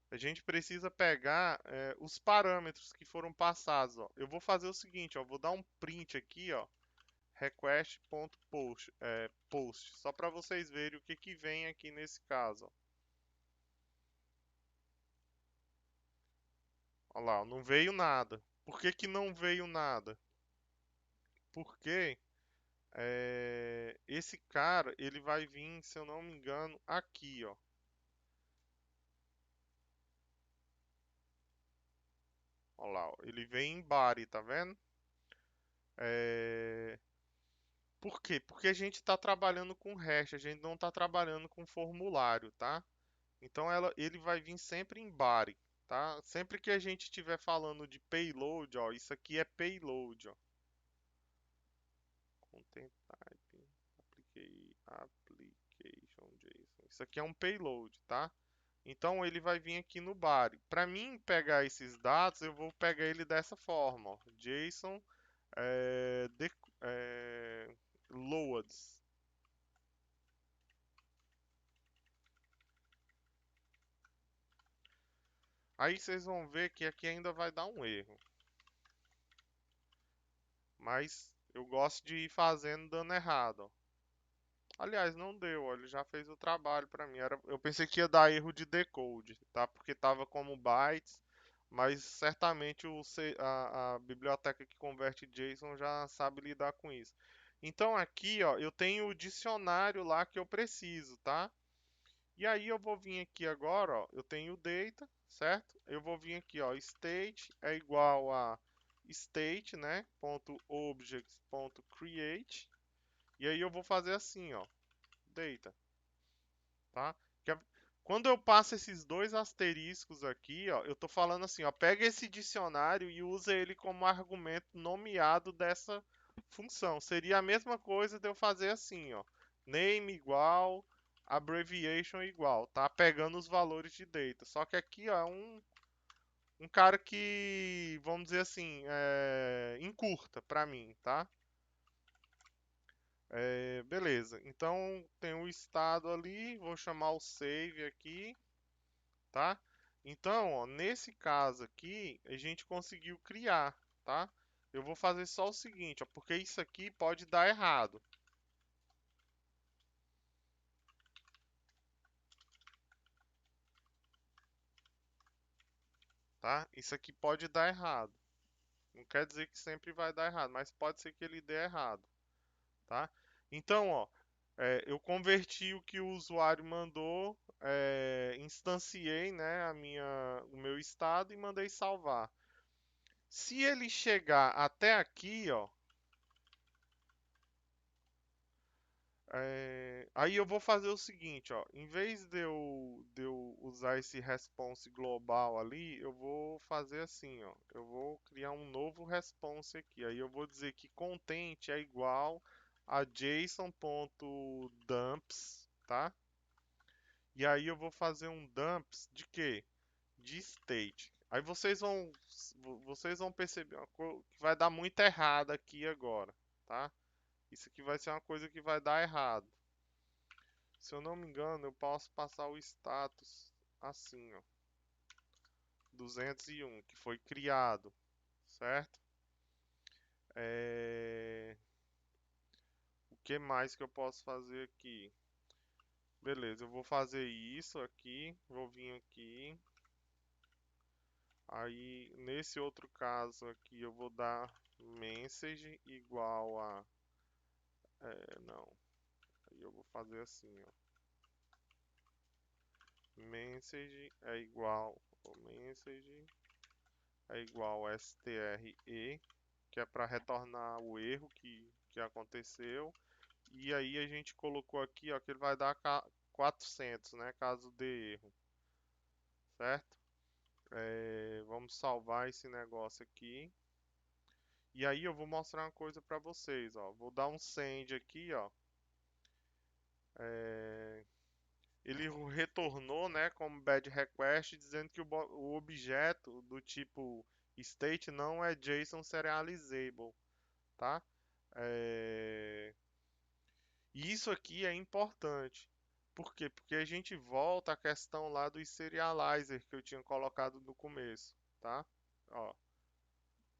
A gente precisa pegar os parâmetros que foram passados. Ó. Eu vou fazer o seguinte: ó, vou dar um print aqui, ó, request.post, post, só para vocês verem o que, que vem aqui nesse caso. Ó. Olha lá, não veio nada. Por que, que não veio nada? Porque esse cara, ele vai vir, se eu não me engano, aqui, ó. Olha lá, ó, ele vem em body, tá vendo? Por quê? Porque a gente está trabalhando com hash, a gente não está trabalhando com formulário, tá? Então ele vai vir sempre em body, tá? Sempre que a gente estiver falando de payload, ó, isso aqui é payload, ó. Content type, application JSON. Isso aqui é um payload, tá? Então ele vai vir aqui no body. Para mim pegar esses dados, eu vou pegar ele dessa forma, ó. JSON loads. Aí vocês vão ver que aqui ainda vai dar um erro. Mas eu gosto de ir fazendo dando errado. Ó. Aliás, não deu, ó, ele já fez o trabalho para mim. Eu pensei que ia dar erro de decode, tá? Porque tava como bytes, mas certamente a biblioteca que converte JSON já sabe lidar com isso. Então aqui, ó, eu tenho o dicionário lá que eu preciso, tá? E aí eu vou vir aqui agora, ó, eu tenho o data, certo? Eu vou vir aqui, ó, state é igual a state, né? .objects.create. E aí eu vou fazer assim, ó, data, tá? Quando eu passo esses dois asteriscos aqui, ó, eu tô falando assim, ó, pega esse dicionário e usa ele como argumento nomeado dessa função. Seria a mesma coisa de eu fazer assim, ó, name igual, abbreviation igual, tá? Pegando os valores de data. Só que aqui, ó, é um cara que, vamos dizer assim, encurta para mim, tá? Beleza, então tem o estado ali, vou chamar o save aqui, tá? Então, ó, nesse caso aqui, a gente conseguiu criar, tá? Eu vou fazer só o seguinte, ó, porque isso aqui pode dar errado. Tá? Isso aqui pode dar errado. Não quer dizer que sempre vai dar errado, mas pode ser que ele dê errado, tá? Então, ó, eu converti o que o usuário mandou, instanciei, né, o meu estado e mandei salvar. Se ele chegar até aqui, ó, aí eu vou fazer o seguinte, ó, em vez de eu usar esse response global ali, eu vou fazer assim, ó, eu vou criar um novo response aqui. Aí eu vou dizer que content é igual a json.dumps, tá? E aí eu vou fazer um dumps de quê? De state. Aí vocês vão perceber uma que vai dar muito errado aqui agora, tá? Isso aqui vai ser uma coisa que vai dar errado. Se eu não me engano, eu posso passar o status assim, ó, 201, que foi criado, certo? O que mais que eu posso fazer aqui? Beleza, eu vou fazer isso aqui, vou vir aqui. Aí, nesse outro caso aqui, eu vou dar message igual a... não. Aí eu vou fazer assim, ó. Message é igual... Message é igual STRE, que é para retornar o erro que aconteceu. E aí a gente colocou aqui, ó, que ele vai dar 400, né, caso dê erro, certo? Vamos salvar esse negócio aqui. E aí eu vou mostrar uma coisa para vocês, ó. Vou dar um send aqui, ó. Ele retornou, né, como bad request, dizendo que o objeto do tipo state não é JSON serializable, tá? E isso aqui é importante. Por quê? Porque a gente volta à questão lá do serializer que eu tinha colocado no começo, tá? Ó,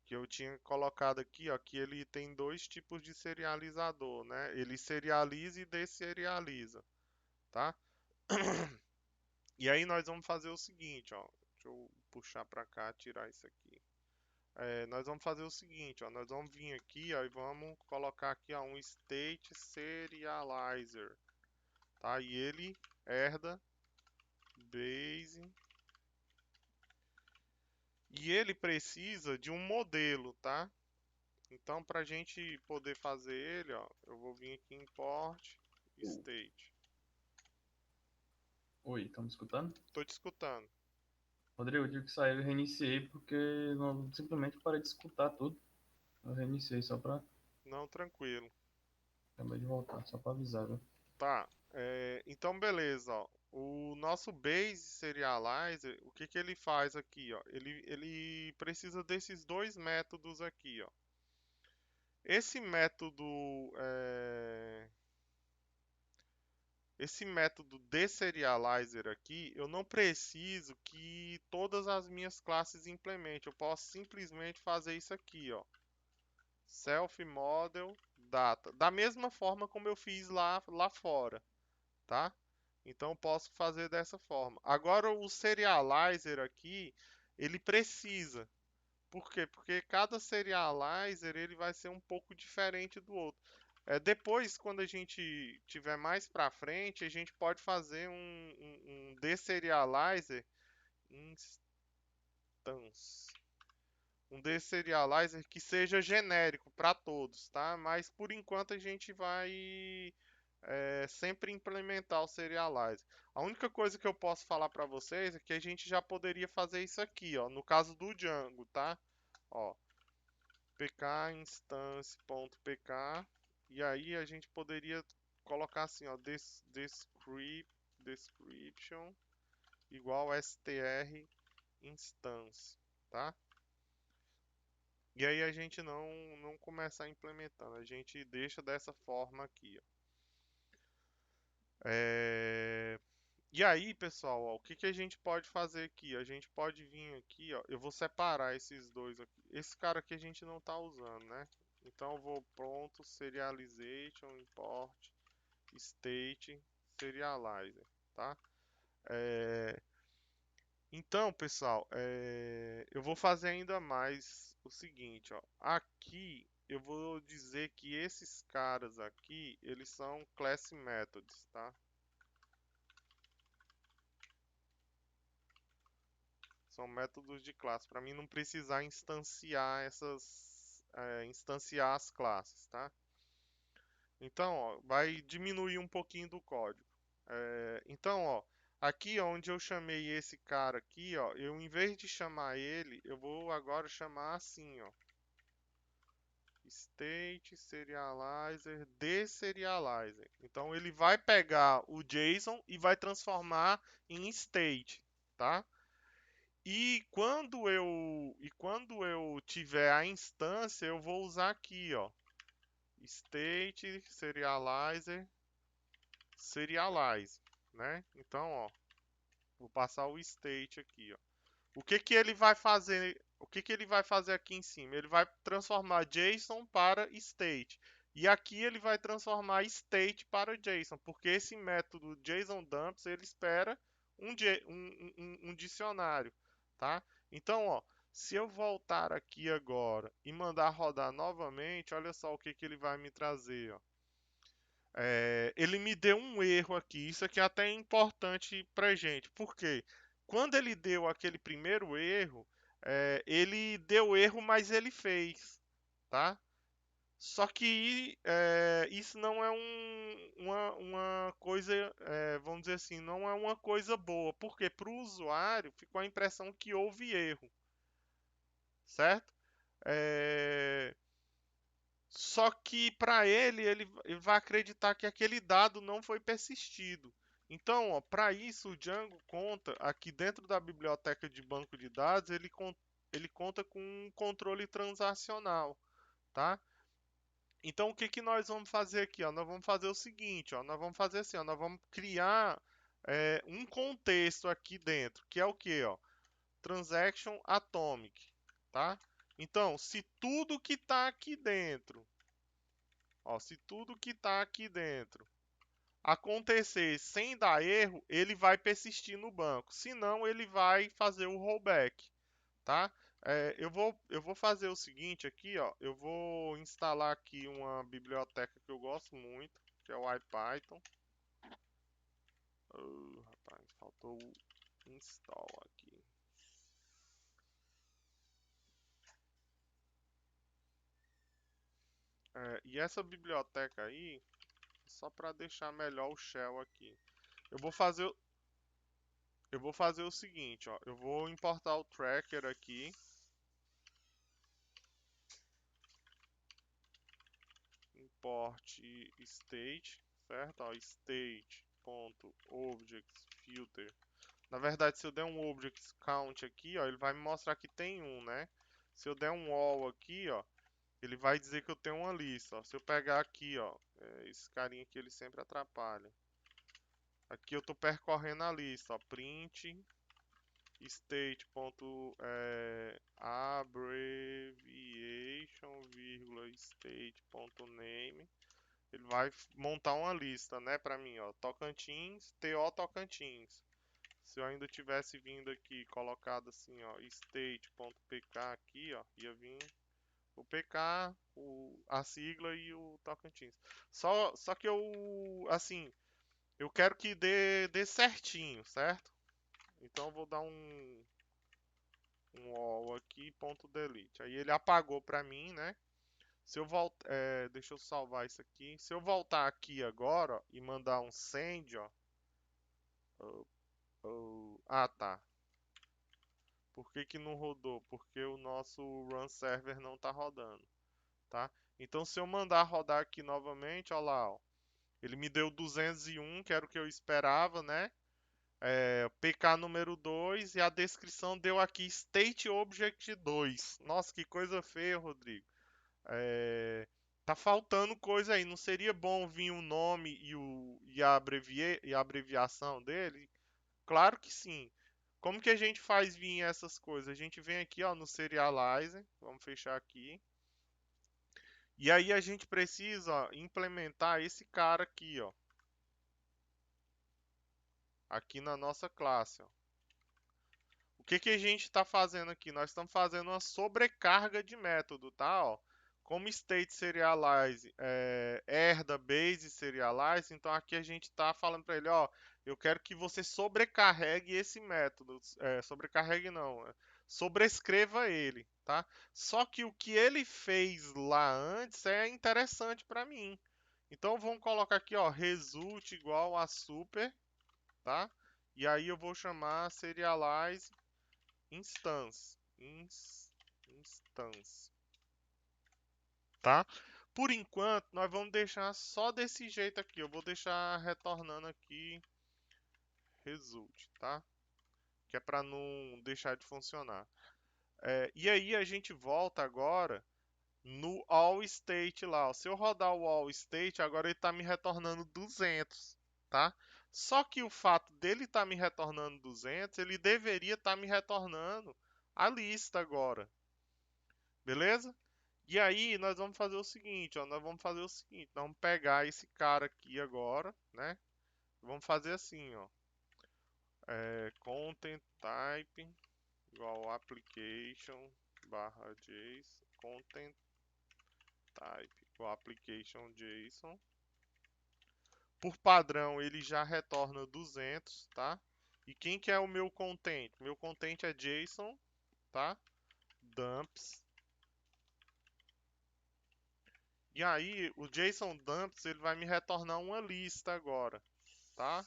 que eu tinha colocado aqui, ó, que ele tem dois tipos de serializador, né? Ele serializa e desserializa, tá? E aí nós vamos fazer o seguinte, ó. Deixa eu puxar para cá, tirar isso aqui. Nós vamos fazer o seguinte, ó. Nós vamos vir aqui, ó, e vamos colocar aqui, ó, um state serializer, tá? E ele herda base e ele precisa de um modelo, tá? Então, para a gente poder fazer ele, ó, eu vou vir aqui em import state. Oi, estão me escutando? Tô te escutando. Rodrigo, eu tive que sair, eu reiniciei porque não, simplesmente parei de escutar tudo. Eu reiniciei só pra. Não, tranquilo. Acabei de voltar, só pra avisar, viu? Tá. Então, beleza, ó. O nosso base serializer, o que que ele faz aqui, ó? Ele precisa desses dois métodos aqui, ó. Esse método, esse método deserializer aqui, eu não preciso que todas as minhas classes implementem. Eu posso simplesmente fazer isso aqui, ó. Self model data, da mesma forma como eu fiz lá fora, tá? Então eu posso fazer dessa forma. Agora o serializer aqui, ele precisa. Por quê? Porque cada serializer ele vai ser um pouco diferente do outro. Depois, quando a gente tiver mais para frente, a gente pode fazer um deserializer instance. Um deserializer que seja genérico para todos, tá? Mas por enquanto a gente vai sempre implementar o serializer. A única coisa que eu posso falar para vocês é que a gente já poderia fazer isso aqui, ó, no caso do Django, tá? Ó, pkinstance.pk e aí a gente poderia colocar assim, ó, description igual str instance, tá? E aí a gente não começar implementando, a gente deixa dessa forma aqui, ó. E aí, pessoal, ó, o que que a gente pode fazer aqui? A gente pode vir aqui, ó, eu vou separar esses dois aqui. Esse cara aqui a gente não está usando, né? Então eu vou pronto, serialization, import, state, serializer, tá? Então, pessoal, eu vou fazer ainda mais o seguinte, ó. Aqui eu vou dizer que esses caras aqui, eles são class methods, tá? São métodos de classe, para mim não precisar instanciar as classes, tá? Então, ó, vai diminuir um pouquinho do código. Então, ó, aqui onde eu chamei esse cara aqui, ó, eu em vez de chamar ele, eu vou agora chamar assim, ó, State, serializer, deserializer. Então ele vai pegar o JSON e vai transformar em state, tá? E quando eu tiver a instância, eu vou usar aqui, ó, state serializer serialize, né? Então, ó, vou passar o state aqui, ó. O que que ele vai fazer? O que que ele vai fazer aqui em cima? Ele vai transformar JSON para state. E aqui ele vai transformar state para JSON, porque esse método JSON dumps ele espera um dicionário, tá? Então, ó, se eu voltar aqui agora e mandar rodar novamente, olha só o que que ele vai me trazer, ó. Ele me deu um erro aqui. Isso aqui é até importante pra gente. Por quê? Quando ele deu aquele primeiro erro, ele deu erro, mas ele fez, tá? Só que isso não é uma coisa, vamos dizer assim, não é uma coisa boa. Porque para o usuário ficou a impressão que houve erro, certo? É, Só que para ele vai acreditar que aquele dado não foi persistido. Então, para isso, o Django conta, aqui dentro da biblioteca de banco de dados, ele conta com um controle transacional, tá? Então, o que que nós vamos fazer aqui? Ó? Nós vamos fazer o seguinte, ó, nós vamos fazer assim, ó, nós vamos criar um contexto aqui dentro, que é o que? Ó? Transaction Atomic, tá? Então, se tudo que está aqui dentro, ó, se tudo que está aqui dentro acontecer sem dar erro, ele vai persistir no banco. Se não, ele vai fazer o rollback, tá? Eu vou fazer o seguinte aqui, ó. Eu vou instalar aqui uma biblioteca que eu gosto muito, que é o IPython. Oh, rapaz, faltou o install aqui. E essa biblioteca aí, só para deixar melhor o shell aqui. Eu vou fazer, eu vou fazer o seguinte, ó. Eu vou importar o tracker aqui. Import state, certo? Ó, state.objectsFilter. Na verdade, se eu der um object count aqui, ó, ele vai me mostrar que tem um, né? Se eu der um all aqui, ó, ele vai dizer que eu tenho uma lista, ó. Se eu pegar aqui, ó, esse carinha aqui ele sempre atrapalha. Aqui eu tô percorrendo a lista, ó, print state.abbreviation, state.name. Ele vai montar uma lista, né, pra mim, ó, Tocantins, TO Tocantins. Se eu ainda tivesse vindo aqui, colocado assim, ó, state.pk aqui, ó, ia vir o PK, a sigla e o Tocantins. Só que eu, assim, eu quero que dê certinho, certo? Então eu vou dar um all aqui, ponto delete. Aí ele apagou pra mim, né? Se eu voltar, deixa eu salvar isso aqui. Se eu voltar aqui agora, ó, e mandar um send, ó. Ah, tá. Por que que não rodou? Porque o nosso run server não tá rodando, tá? Então se eu mandar rodar aqui novamente, ó lá, ó. Ele me deu 201, que era o que eu esperava, né? PK número 2 e a descrição deu aqui State Object 2. Nossa, que coisa feia, Rodrigo. Tá faltando coisa aí. Não seria bom vir o nome e a abreviação dele? Claro que sim. Como que a gente faz vir essas coisas? A gente vem aqui, ó, no Serializer. Vamos fechar aqui. E aí a gente precisa, ó, implementar esse cara aqui, ó. Aqui na nossa classe, ó. O que que a gente está fazendo aqui? Nós estamos fazendo uma sobrecarga de método, tá? Ó, como state serialize herda base serialize, então aqui a gente está falando para ele, ó, eu quero que você sobrecarregue esse método, sobrecarregue não, sobrescreva ele, tá? Só que o que ele fez lá antes é interessante para mim. Então vamos colocar aqui, ó, result igual a super, tá? E aí eu vou chamar serialize instance. tá? Por enquanto, nós vamos deixar só desse jeito aqui. Eu vou deixar retornando aqui result, tá? Que é para não deixar de funcionar. E aí a gente volta agora no all state lá. Se eu rodar o all state, agora ele está me retornando 200, tá? Só que o fato dele estar me retornando 200, ele deveria estar me retornando a lista agora. Beleza? E aí nós vamos fazer o seguinte, ó, nós vamos pegar esse cara aqui agora, né? Vamos fazer assim, ó. Content type igual application barra JSON, content type igual application JSON. Por padrão ele já retorna 200, tá? E quem que é o meu content? Meu content é JSON, tá? Dumps. E aí o JSON dumps ele vai me retornar uma lista agora, tá?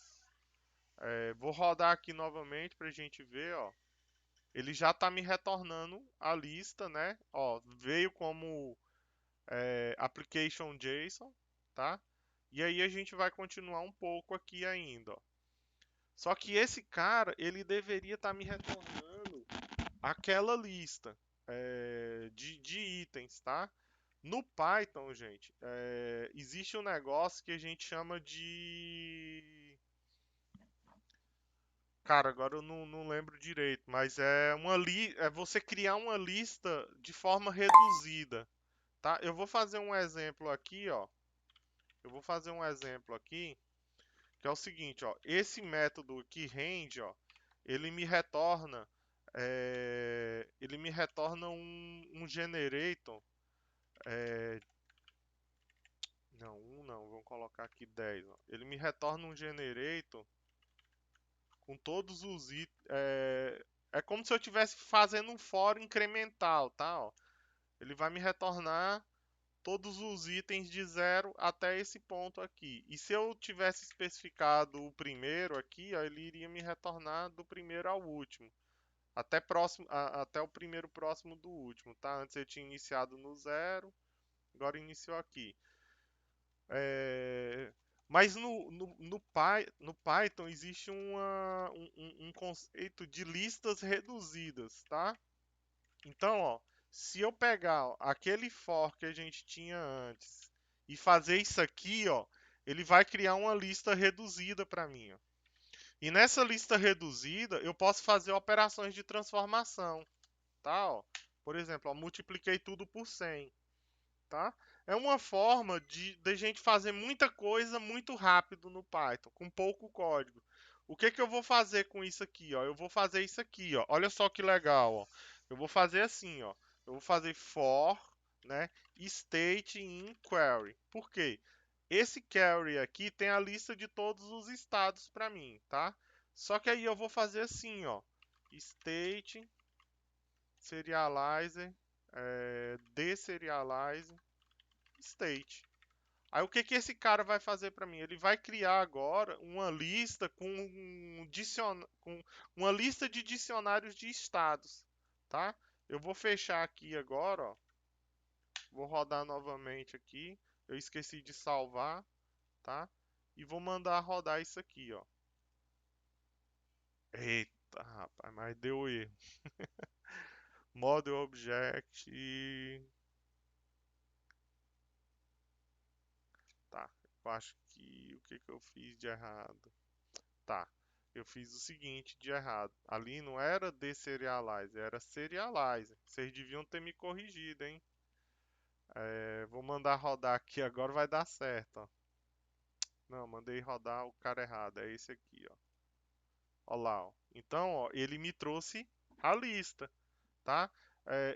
Vou rodar aqui novamente para a gente ver, ó. Ele já está me retornando a lista, né? Ó, veio como application JSON, tá? E aí a gente vai continuar um pouco aqui ainda, ó. Só que esse cara, ele deveria estar me retornando aquela lista de itens, tá? No Python, gente, existe um negócio que a gente chama de... Cara, agora eu não lembro direito, mas é você criar uma lista de forma reduzida, tá? Eu vou fazer um exemplo aqui, ó. Eu vou fazer um exemplo aqui, que é o seguinte, ó. Esse método aqui, range, ó, ele me retorna, um generator, não, não, vamos colocar aqui 10, ó. Ele me retorna um generator com todos os itens, é como se eu estivesse fazendo um for incremental, tá, ó. Ele vai me retornar todos os itens de 0 até esse ponto aqui. E se eu tivesse especificado o primeiro aqui, ó, ele iria me retornar do primeiro ao último. Até o primeiro próximo do último, tá? Antes ele tinha iniciado no 0, agora iniciou aqui. Mas no Python existe um conceito de listas reduzidas, tá? Então, ó, se eu pegar ó, aquele for que a gente tinha antes e fazer isso aqui, ó, ele vai criar uma lista reduzida para mim, ó. E nessa lista reduzida, eu posso fazer operações de transformação, tá? Ó. Por exemplo, ó, multipliquei tudo por 100, tá? É uma forma de gente fazer muita coisa muito rápido no Python, com pouco código. O que que eu vou fazer com isso aqui, ó? Eu vou fazer isso aqui, ó. Olha só que legal, ó. Eu vou fazer assim, ó. Eu vou fazer for, né, state in query. Por quê? Esse query aqui tem a lista de todos os estados para mim, tá? Só que aí eu vou fazer assim, ó. State serializer, deserialize state. Aí o que que esse cara vai fazer para mim? Ele vai criar agora uma lista com uma lista de dicionários de estados, tá? Eu vou fechar aqui agora, ó. Vou rodar novamente aqui. Eu esqueci de salvar, tá? E vou mandar rodar isso aqui, ó. Eita, rapaz, mas deu erro. Model Object. Tá, eu acho que o que que eu fiz de errado? Tá, eu fiz o seguinte de errado. Ali não era deserialize, era serialize. Vocês deviam ter me corrigido, hein? Vou mandar rodar aqui agora, vai dar certo, ó. Não, mandei rodar o cara errado, é esse aqui, ó. Ó lá, ó. Então, ó, ele me trouxe a lista, tá?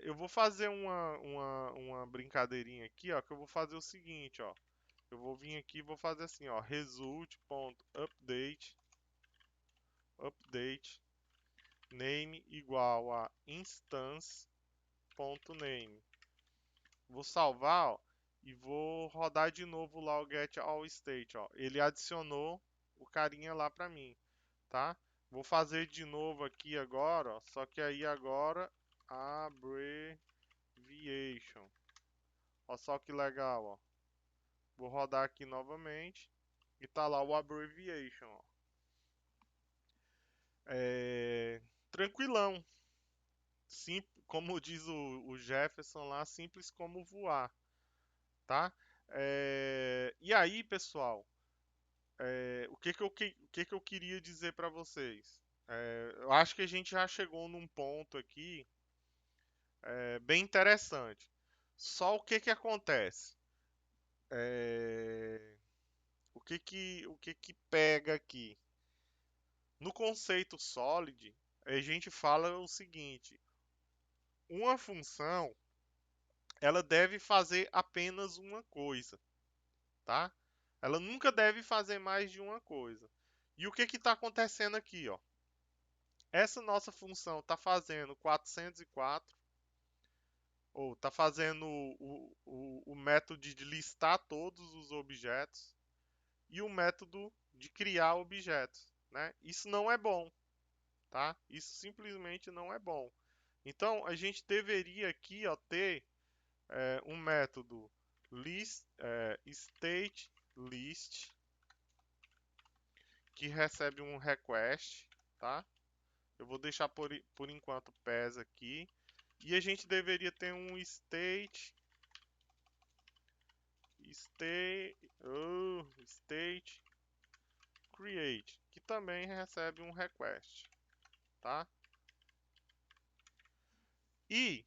Eu vou fazer uma brincadeirinha aqui, ó, que eu vou fazer o seguinte, ó. Eu vou vir aqui e vou fazer assim, ó, result.update name igual a instance.name. Vou salvar, ó, e vou rodar de novo lá o get all state, ó. Ele adicionou o carinha lá para mim, tá? Vou fazer de novo aqui agora, ó, só que aí agora abbreviation. Olha só que legal, ó. Vou rodar aqui novamente e tá lá o abbreviation, ó. Tranquilão. Como diz o Jefferson lá, simples como voar, tá? E aí, pessoal, o que que eu queria dizer para vocês? Eu acho que a gente já chegou num ponto aqui bem interessante. Só o que que acontece? O que que pega aqui? No conceito solid, a gente fala o seguinte: uma função ela deve fazer apenas uma coisa, tá? Ela nunca deve fazer mais de uma coisa. E o que que está acontecendo aqui, ó? Essa nossa função está fazendo 404, ou está fazendo o método de listar todos os objetos e o método de criar objetos, né? Isso não é bom, tá? Isso simplesmente não é bom. Então a gente deveria aqui, ó, ter um método state list que recebe um request, tá? Eu vou deixar por enquanto PES aqui. E a gente deveria ter um state create, que também recebe um request, tá? E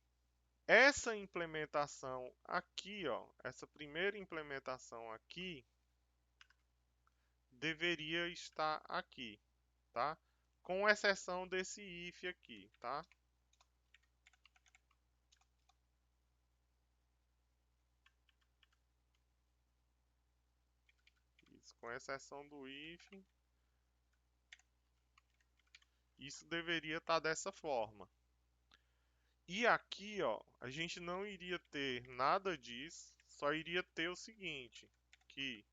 essa implementação aqui, ó, essa primeira implementação aqui deveria estar aqui, tá? Com exceção desse if aqui, tá? Isso, com exceção do if, isso deveria estar dessa forma. E aqui, ó, a gente não iria ter nada disso, só iria ter o seguinte, que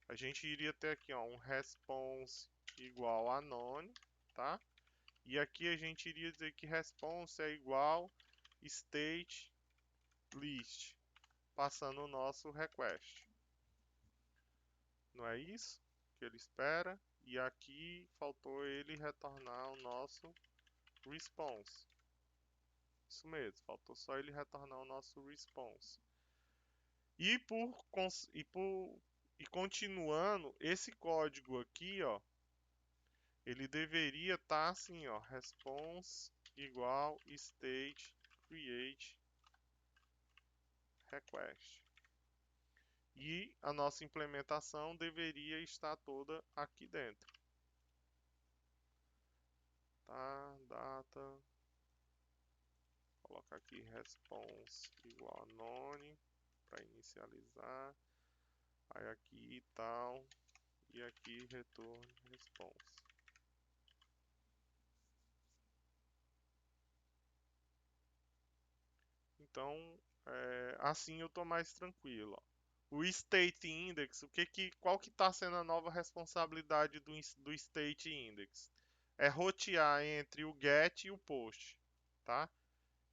a gente iria ter aqui, ó, um response igual a none, tá? E aqui a gente iria dizer que response é igual state list, passando o nosso request. Não é isso que ele espera? E aqui faltou ele retornar o nosso response. Isso mesmo, faltou só ele retornar o nosso response. E continuando, esse código aqui, ó, ele deveria estar assim, ó, response igual state create request. E a nossa implementação deveria estar toda aqui dentro. Tá, data, colocar aqui response igual a none para inicializar. Aí aqui tal, e aqui return response. Então, assim eu estou mais tranquilo, ó. O state index, qual que está sendo a nova responsabilidade do state index? É rotear entre o get e o post, tá?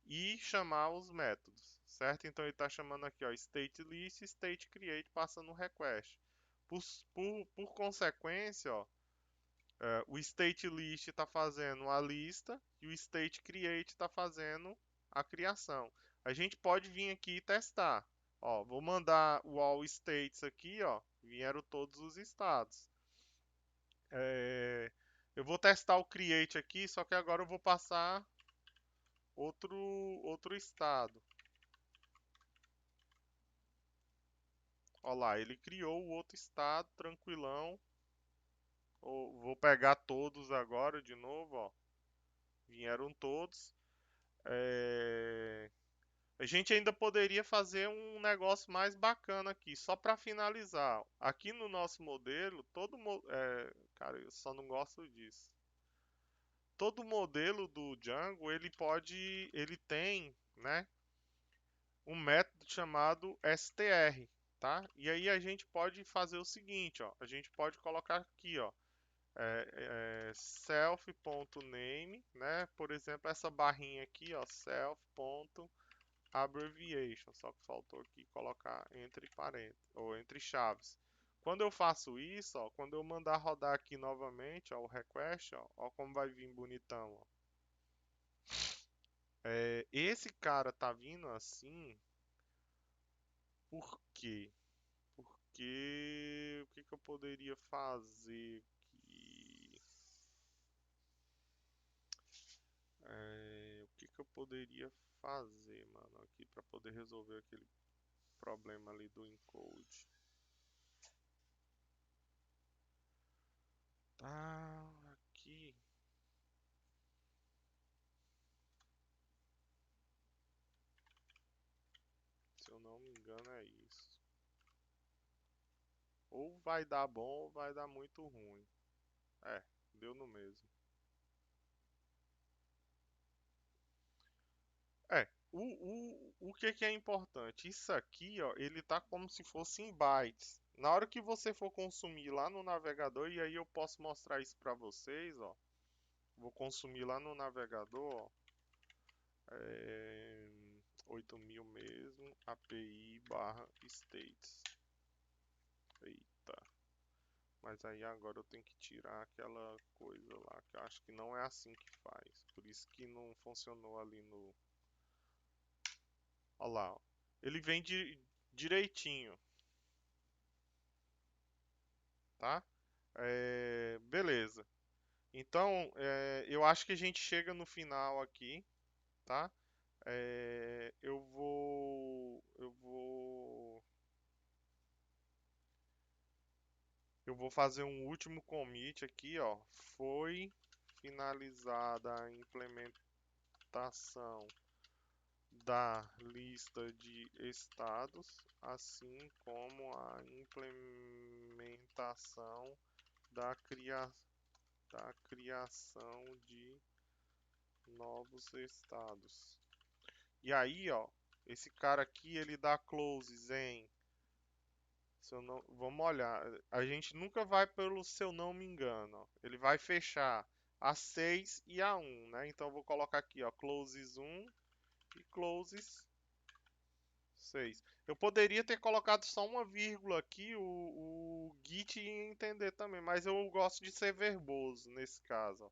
E chamar os métodos, certo? Então ele está chamando aqui, ó, state list, state create, passando o request. Por consequência, ó, o state list está fazendo a lista e o state create está fazendo a criação. A gente pode vir aqui e testar. Ó, vou mandar o all states aqui, ó, vieram todos os estados. Eu vou testar o create aqui, só que agora eu vou passar outro estado. Ó lá, ele criou o outro estado, tranquilão. Vou pegar todos agora de novo, ó. Vieram todos. A gente ainda poderia fazer um negócio mais bacana aqui, só para finalizar. Aqui no nosso modelo, cara, eu só não gosto disso. Todo modelo do Django, ele tem, né, um método chamado str, tá? E aí a gente pode fazer o seguinte, ó, a gente pode colocar aqui, ó, self.name, né? Por exemplo, essa barrinha aqui, ó, self.name, abbreviation, só que faltou aqui colocar entre parênteses, ou entre chaves. Quando eu faço isso, ó, quando eu mandar rodar aqui novamente, ó, o request, ó como vai vir bonitão, ó. Esse cara tá vindo assim, por quê? Porque o que eu poderia fazer aqui? O que eu poderia fazer, mano, aqui para poder resolver aquele problema ali do encode? Tá aqui. Se eu não me engano é isso. Ou vai dar bom ou vai dar muito ruim. Deu no mesmo. O que é importante? Isso aqui, ó, ele tá como se fosse em bytes. Na hora que você for consumir lá no navegador, e aí eu posso mostrar isso para vocês, ó. Vou consumir lá no navegador, ó. 8000 mesmo, API barra states. Eita. Mas aí agora eu tenho que tirar aquela coisa lá, que eu acho que não é assim que faz. Por isso que não funcionou ali no... Olha lá, ó. Ele vem direitinho, tá? Beleza. Então, eu acho que a gente chega no final aqui, tá? Eu vou fazer um último commit aqui, ó. Foi finalizada a implementação da lista de estados, assim como a implementação da criação de novos estados. E aí, ó, esse cara aqui, ele dá closes em... Se eu não, vamos olhar. A gente nunca vai pelo se eu não me engano, ó. Ele vai fechar a 6 e a 1, né? Então eu vou colocar aqui, ó, closes 1 e closes 6. Eu poderia ter colocado só uma vírgula aqui, o Git ia entender também, mas eu gosto de ser verboso nesse caso, ó.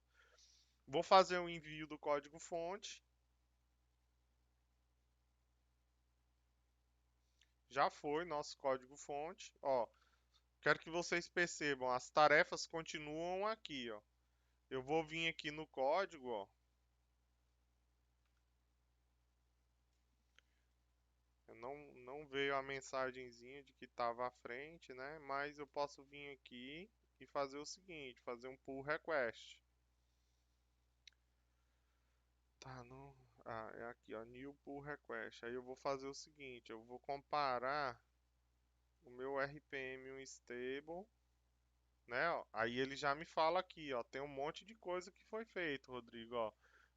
Vou fazer o envio do código fonte. Já foi nosso código fonte, ó. Quero que vocês percebam, as tarefas continuam aqui, ó. Eu vou vir aqui no código, ó. Não veio a mensagenzinha de que estava à frente, né? Mas eu posso vir aqui e fazer o seguinte, fazer um pull request. Tá, não... é aqui, ó, new pull request. Aí eu vou fazer o seguinte, eu vou comparar o meu RPM unstable, né, ó. Aí ele já me fala aqui, ó, tem um monte de coisa que foi feito, Rodrigo, ó.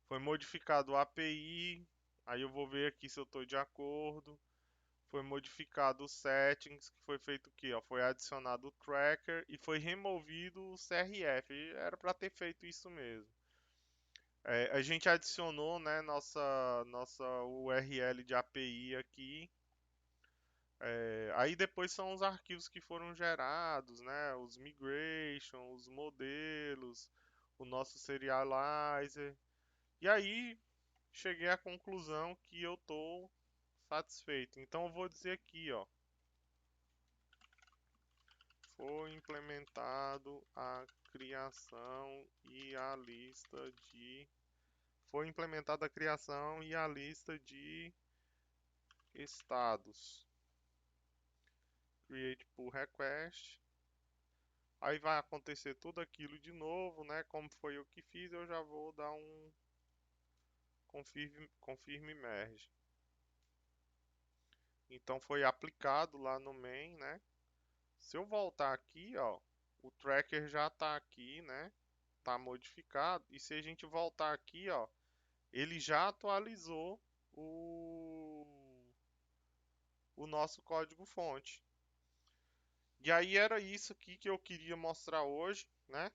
Foi modificado o API, aí eu vou ver aqui se eu estou de acordo. Foi modificado os settings, que foi feito o quê? Ó, foi adicionado o tracker e foi removido o CRF. E era para ter feito isso mesmo. A gente adicionou, né, nossa URL de API aqui. Aí depois são os arquivos que foram gerados, né, os migration, os modelos, o nosso serializer. E aí cheguei à conclusão que eu estou satisfeito. Então eu vou dizer aqui, ó. Foi implementado a criação e a lista de... Foi implementada a criação e a lista de estados. Create pull request. Aí vai acontecer tudo aquilo de novo, né? Como foi eu que fiz, eu já vou dar um confirme merge. Então foi aplicado lá no main, né? Se eu voltar aqui, ó, o tracker já está aqui, né? Tá modificado. E se a gente voltar aqui, ó, ele já atualizou o nosso código fonte. E aí era isso aqui que eu queria mostrar hoje, né?